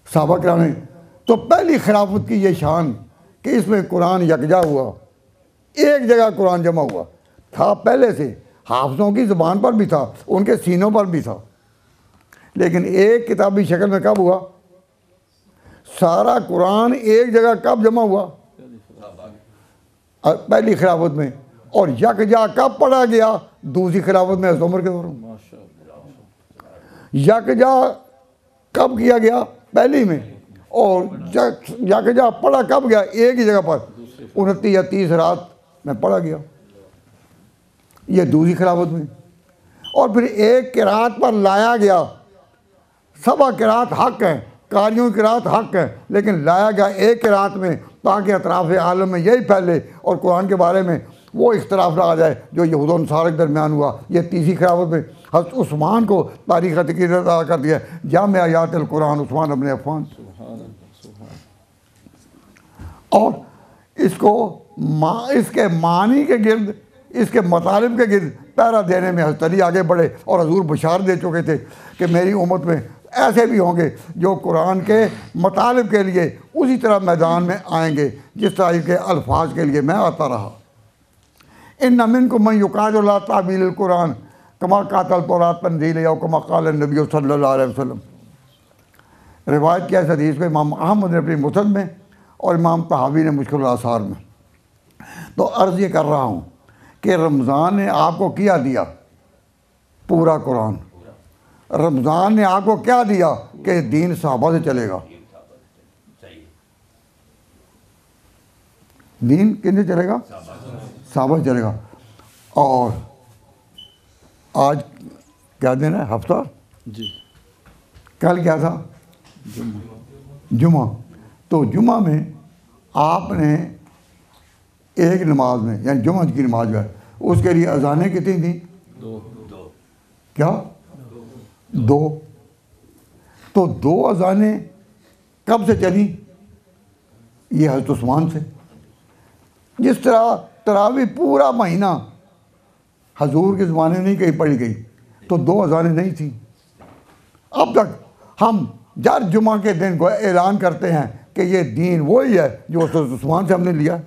सहाबा किराम ने। तो पहली खिलाफत की ये शान कि इसमें कुरान यकजा हुआ, एक जगह कुरान जमा हुआ था। पहले से हाफिज़ों की ज़ुबान पर भी था, उनके सीनों पर भी था, लेकिन एक किताबी शक्ल में कब हुआ? सारा कुरान एक जगह कब जमा हुआ? पहली खिलाफत में। और यकजा कब पढ़ा गया? दूसरी खिलाफत में, हज़रत उमर के दौर में। यकजा कब किया गया? पहली में। और यकजा पढ़ा कब गया? एक ही जगह पर 29 या 30 रात में पढ़ा गया, ये दूसरी खिलाफत में। और फिर एक किरात पर लाया गया। सबा किरात हक है, कारियों की किरात हक है, लेकिन लाया गया एक किरात में ताकि अतराफ़ आलम में यही फैले और कुरान के बारे में वो इख्तलाफ ना आ जाए जो यहूद और नसारा के दरमियान हुआ। ये तीसरी खिलाफत में हज़रत उस्मान को तारीख़ तक़ीद अता कर दिया, जामे आयात अल कुरान उस्मान इब्न अफ़्फ़ान। और इसको इसके मानी के गिर्द, इसके मतालिब के गिर्द पैरा देने में हज़रत अली आगे बढ़े और हजूर बशार दे चुके थे कि मेरी उम्मत में ऐसे भी होंगे जो कुरान के मतालिब के लिए उसी तरह मैदान में आएंगे जिस तरह के अल्फाज के लिए मैं आता रहा। इन मिनकुम मन युक़ातिलु तावील कुरान कमा क़ातल तौरात तंज़ील या कमा क़ाल नबी सल्लल्लाहु अलैहि वसल्लम। रिवायत किया इस हदीस को इमाम अहमद ने अपनी मुसनद में और इमाम तहावी ने मुश्किल आसार में। तो अर्ज़ ये कर रहा हूँ कि रमज़ान ने आपको क्या दिया? पूरा कुरान। रमज़ान ने आपको क्या दिया? कि दीन सहाबा से चलेगा। दीन किससे चलेगा? सहाबा से चलेगा। और आज क्या दिन है? हफ्ता जी। कल क्या था? जुमा। तो जुमा में आपने एक नमाज में, यानी जुमा की नमाज जो है, उसके लिए अजानें कितनी थी? क्या? दो। तो दो अजानें कब से चली? ये हज़रत उस्मान से। जिस तरह तरावी पूरा महीना हजूर के ज़माने में नहीं कहीं पढ़ी गई, तो दो अजानें नहीं थी। अब तक हम जब जुमा के दिन को ऐलान करते हैं कि ये दीन वही है जो हज़रत उस्मान से हमने लिया।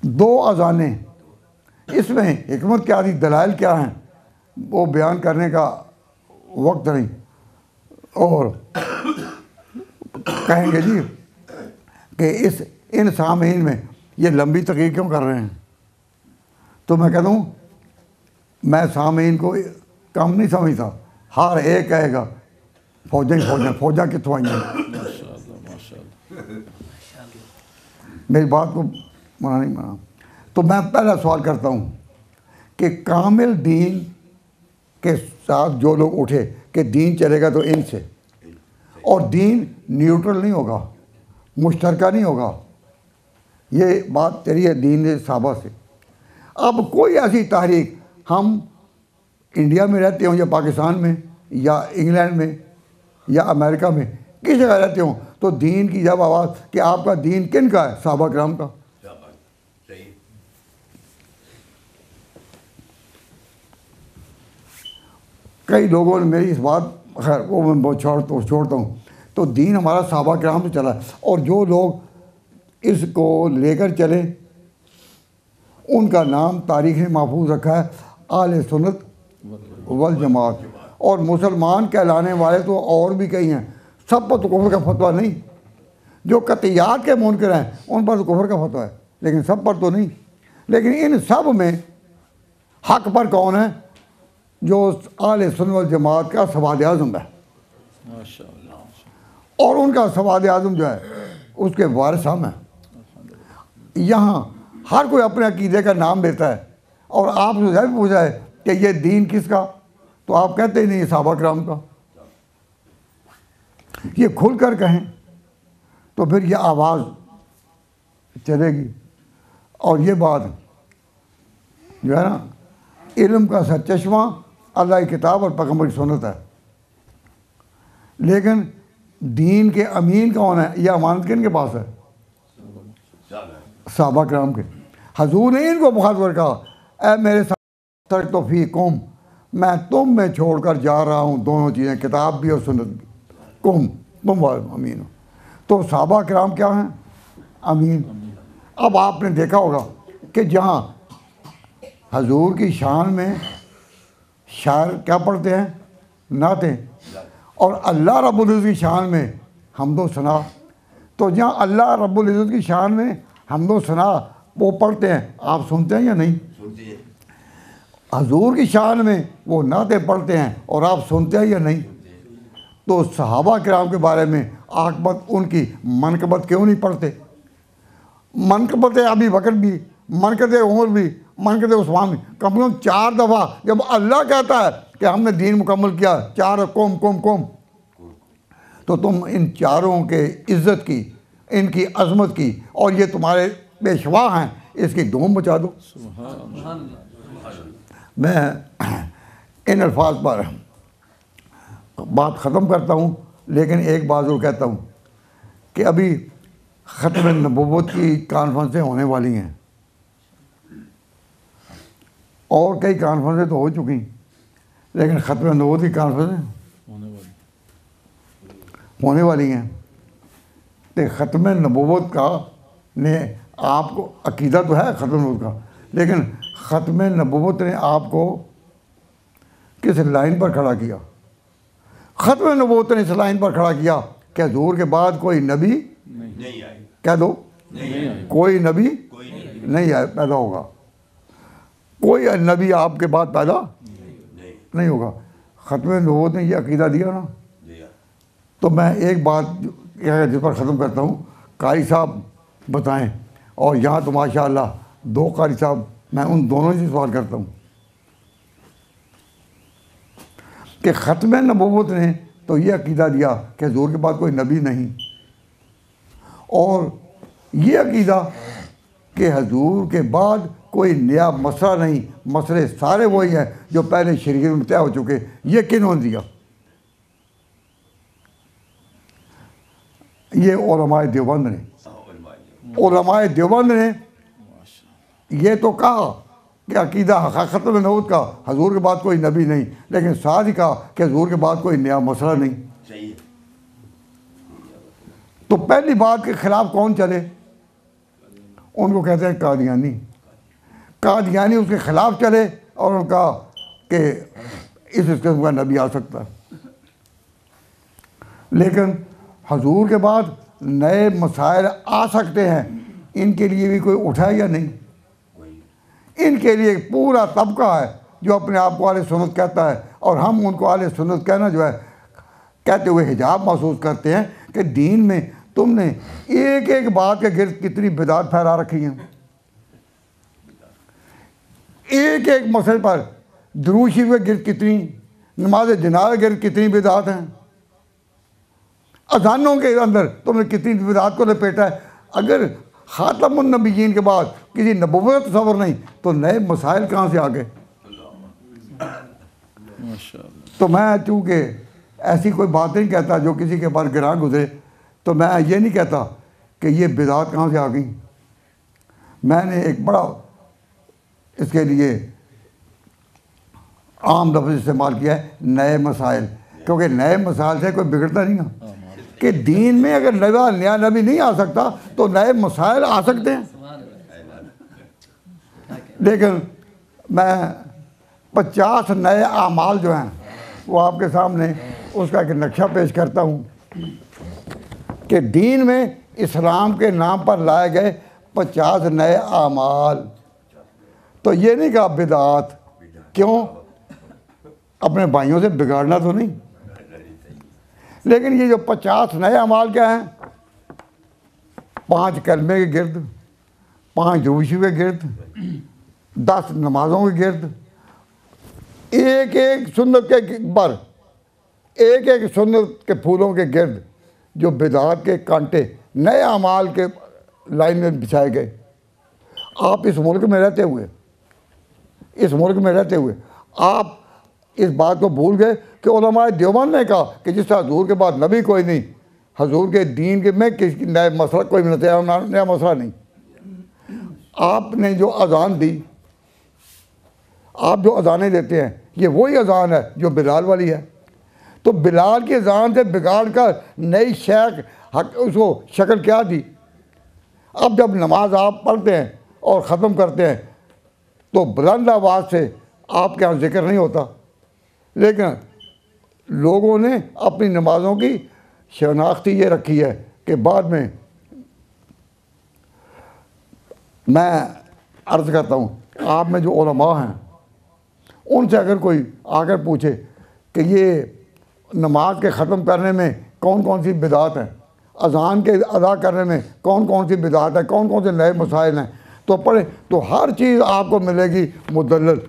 दो अजानें, इसमें हिकमत क्या थी, दलाइल क्या हैं, वो बयान करने का वक्त नहीं। और कहेंगे जी कि इन सामीन में ये लंबी तकरीर क्यों कर रहे हैं? तो मैं कह दूँ, मैं सामीन को कम नहीं समझता। हर एक कहेगा फौजा ही फौजा, फौजा कितों आई हैं। मेरी बात को मना नहीं माना। तो मैं पहला सवाल करता हूँ कि कामिल दीन के साथ जो लोग उठे कि दीन चलेगा तो इनसे, और दीन न्यूट्रल नहीं होगा, मुश्तरका नहीं होगा, ये बात चली है दीन सहाबा से। अब कोई ऐसी तहरीक, हम इंडिया में रहते हों या पाकिस्तान में या इंग्लैंड में या अमेरिका में, किस जगह रहते हों, तो दीन की जब आवाज़ कि आपका दीन किन का है? सहाबा किराम का। कई लोगों ने मेरी इस बात, खैर वो मैं बहुत छोड़ता हूँ। तो दीन हमारा सहाबा किराम से चला, और जो लोग इसको लेकर चले उनका नाम तारीख़ ने महफूज रखा है आले सुन्नत वल जमात। और मुसलमान कहलाने वाले तो और भी कई हैं, सब पर तो कुफ्र का फतवा नहीं। जो कतियात के मुनकर हैं उन पर तो कुफ्र का फतवा है, लेकिन सब पर तो नहीं। लेकिन इन सब में हक पर कौन है? जो आले सुन्नत वल जमात का सवाद आज़म है, और उनका सवाद आज़म जो है उसके वारिस हम हैं। यहाँ हर कोई अपने अकीदे का नाम देता है, और आपसे जब पूछा है कि ये दीन किसका, तो आप कहते ही नहीं सहाबा किराम का। ये खुल कर कहें तो फिर ये आवाज़ चलेगी। और ये बात जो है ना, इल्म का सरचश्मा अल्लाह की किताब और पैगंबर की सुन्नत है। लेकिन दीन के अमीन कौन है? यह अमानत किन के पास है? सहाबा किराम के। हजूर ने इनको मुखातब कहा, ऐ मेरे साथ तो फी कौम, मैं तुम में छोड़कर जा रहा हूँ दोनों चीज़ें, किताब भी और सुन्नत भी। कौम, तुम अमीन हो। तो सहाबा किराम क्या हैं? अमीन। अब आपने देखा होगा कि जहाँ हजूर की शान में शायर क्या पढ़ते हैं? नाते। और अल्लाह रब्बुल इज़्ज़त की शान में हम्दो सना। तो जहाँ अल्लाह रब्बुल इज़्ज़त की शान में हम्दो सना वो पढ़ते हैं, आप सुनते हैं या नहीं? हजूर की शान में वो नाते पढ़ते हैं और आप सुनते हैं या नहीं? तो सहाबा किराम के बारे में आकबत, उनकी मनकबत क्यों नहीं पढ़ते? मनकबत अबी बकर भी, मनकबत उमर भी, मनकबत उस्मान भी, कम से कम 4 दफ़ा जब अल्लाह कहता है कि हमने दीन मुकम्मल किया, 4 कौम कौम कौम, तो तुम इन चारों के इज़्ज़त की, इनकी अज़मत की, और ये तुम्हारे पेशवा हैं, इसकी धूम मचा दो। मैं इन अल्फाज पर बात ख़त्म करता हूँ, लेकिन एक बात ज़रूर कहता हूँ कि अभी ख़त्म नबुव्वत की कॉन्फ्रेंसें होने वाली हैं, और कई कॉन्फ्रेंसें तो हो चुकी, लेकिन ख़त्म नबुव्वत की कॉन्फ्रेंसें होने वाली हैं। तो ख़त्म नबुव्वत का ने आपको, अकीदा तो है ख़त्म नबुव्वत का, लेकिन ख़त्म नबुव्वत ने आपको किस लाइन पर खड़ा किया? ख़त्म नबूवत ने इस लाइन पर खड़ा किया कि हुजूर के बाद कोई नबी नहीं आए, कह दो, कोई नबी नहीं आए पैदा होगा, कोई नबी आपके बाद पैदा नहीं होगा। ख़त्म नबूवत ने यह अकीदा दिया ना। तो मैं एक बात जिस पर ख़त्म करता हूँ, कारी साहब बताएं, और यहाँ तो माशाअल्लाह 2 कारी साहब, मैं उन दोनों से सवाल करता हूँ कि ख़त्म नबूवत ने तो ये अकीदा दिया कि हुजूर के बाद कोई नबी नहीं, और ये अकीदा कि हुजूर के बाद कोई नया मसला नहीं, मसले सारे वही हैं जो पहले शरीयत में तय हो चुके। ये किन्होंने दिया? ये उलमाए देवबंद ने। उलमाए देवबंद ने ये तो कहा कि अकीदा ख़त्म नबूवत का हुजूर के बाद कोई नबी नहीं, लेकिन साथ ही कहा कि हुजूर के बाद कोई नया मसला नहीं। तो पहली बात के ख़िलाफ़ कौन चले? उनको कहते हैं कादियानी। कादियानी उसके ख़िलाफ़ चले और उन्होंने कहा कि इस किस्म का नबी आ सकता है। लेकिन हुजूर के बाद नए मसाइल आ सकते हैं, इनके लिए भी कोई उठा या नहीं? इनके लिए पूरा तबका है जो अपने आप को आले सुन्नत कहता है, और हम उनको आले सुन्नत कहना जो है कहते हुए हिजाब महसूस करते हैं कि दीन में तुमने एक एक बात के गिर्द कितनी बिदात फैला रखी है। एक एक मसले पर दुरूद शरीफ के गिर्द कितनी, नमाज जनाज़ा के गिर्द कितनी बिदात हैं, अज़ानों के अंदर तुमने कितनी बिदात को लपेटा है। अगर ख़ातमुन नबिय्यीन के बाद किसी नबुव्वत तस्वर नहीं तो नए मसाइल कहाँ से आ गए? तो मैं चूँकि ऐसी कोई बात नहीं कहता जो किसी के बार गिरा गुजरे, तो मैं ये नहीं कहता कि ये बिदात कहाँ से आ गई। मैंने एक बड़ा इसके लिए आम लफ्ज़ इस्तेमाल किया है, नए मसाइल, क्योंकि नए मसाइल से कोई बिगड़ता नहीं ना कि दीन में अगर नया नबी नहीं आ सकता तो नए मसाइल आ सकते हैं। लेकिन मैं 50 नए आमाल जो हैं वो आपके सामने उसका एक नक्शा पेश करता हूँ कि दीन में इस्लाम के नाम पर लाए गए 50 नए आमाल। तो ये नहीं कहा बिदात, क्यों? अपने भाइयों से बिगाड़ना तो नहीं। लेकिन ये जो 50 नए अमाल क्या हैं? 5 कलमे के गिर्द, 5 दुरूद के गिर्द, 10 नमाज़ों के गिर्द, एक एक सुन्नत के पर, एक एक सुन्नत के फूलों के गिर्द जो बिदात के कांटे नए अमाल के लाइन में बिछाए गए। आप इस मुल्क में रहते हुए आप इस बात को भूल गए कि उलमाए देवबंद ने कहा कि जिस तरह हुजूर के बाद नबी कोई नहीं, हुजूर के दीन के में किसी नया मसला कोई नया मसला नहीं। आपने जो अज़ान दी, आप जो अज़ानें देते हैं, ये वही अज़ान है जो बिलाल वाली है। तो बिलाल की अज़ान से बिगाड़ कर नई शेख उसको शक्ल क्या दी? अब जब नमाज आप पढ़ते हैं और ख़त्म करते हैं तो बुलंद आवाज़ से आपके यहाँ जिक्र नहीं होता, लेकिन लोगों ने अपनी नमाज़ों की शनाख्ती ये रखी है कि बाद में मैं अर्ज़ करता हूँ, आप में जो उलमा हैं उनसे अगर कोई आकर पूछे कि ये नमाज के ख़त्म करने में कौन कौन सी बिदात हैं, अज़ान के अदा करने में कौन कौन सी बिदात है, कौन कौन से नए मसाइल हैं, तो पढ़े तो हर चीज़ आपको मिलेगी मुदल्लल।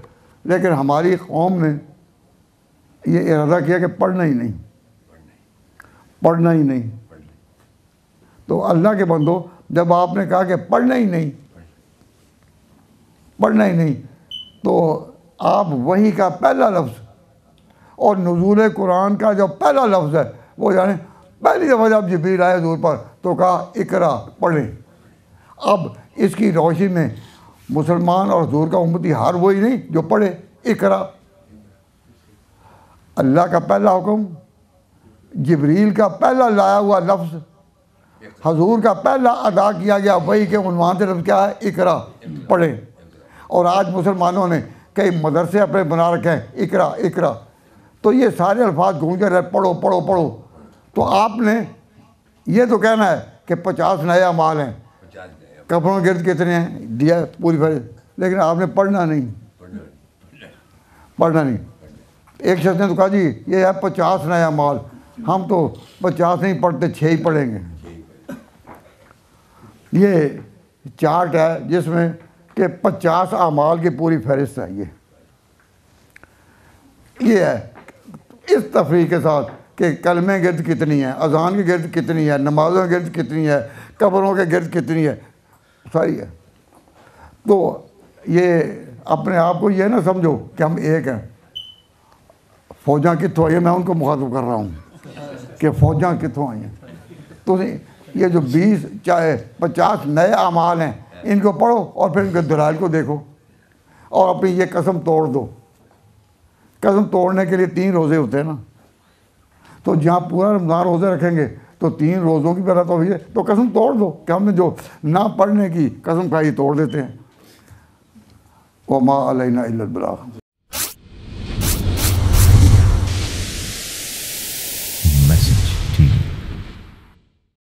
लेकिन हमारी कौम ने ये इरादा किया कि पढ़ना ही नहीं। तो अल्लाह के बंदो, जब आपने कहा कि पढ़ना ही नहीं, तो आप वही का पहला लफ्ज़ और नुज़ूल कुरान का जो पहला लफ्ज़ है वो जाने पहली दफ़ा जब जिब्रील आए हुजूर पर तो कहा इकरा, पढ़ें। अब इसकी रोशनी में मुसलमान और हुजूर का उम्मती हर वही नहीं जो पढ़े इकरा। अल्लाह का पहला हुक्म, जिब्रील का पहला लाया हुआ लफ्ज़, हुजूर का पहला अदा किया गया वही के उन्वान से लफ्ज़ क्या है? इकरा, पढ़ें। और आज मुसलमानों ने कई मदरसे अपने बना रखे हैं, इकरा। तो ये सारे अल्फाज गूंज रहे, पढ़ो पढ़ो पढ़ो। तो आपने ये तो कहना है कि 50 नए अमाल हैं, कफनों के गिर्द कितने हैं, दिया पूरी फर्ज, लेकिन आपने पढ़ना नहीं। एक शख्स ने तो कहा जी ये है 50 नए अमाल, हम तो 50 नहीं पढ़ते, 6 ही पढ़ेंगे। ये चार्ट है जिसमें कि 50 अमाल की पूरी फहरिस्त है। ये है इस तफरीक के साथ कि कलमे गिर्द कितनी है, अजान की गिर्द कितनी है, नमाज़ों की गिर्द कितनी है, कब्रों के गिर्द कितनी है, सारी है। तो ये अपने आप को ये ना समझो कि हम एक हैं। फ़ौजां कितों आई हैं, मैं उनको मुखातब कर रहा हूँ कि फ़ौजां कितों आई हैं। तो ये जो 20 चाहे 50 नए अमाल हैं, इनको पढ़ो और फिर इनके दलाइल को देखो और अपनी ये कसम तोड़ दो। कसम तोड़ने के लिए 3 रोज़े होते हैं ना, तो जहाँ पूरा रमज़ान रोज़े रखेंगे तो 3 रोज़ों की तरह तो ये तो कसम तोड़ दो कि हमने जो ना पढ़ने की कसम खाई तोड़ देते हैं। वमा अलैना इल्लल बलाग।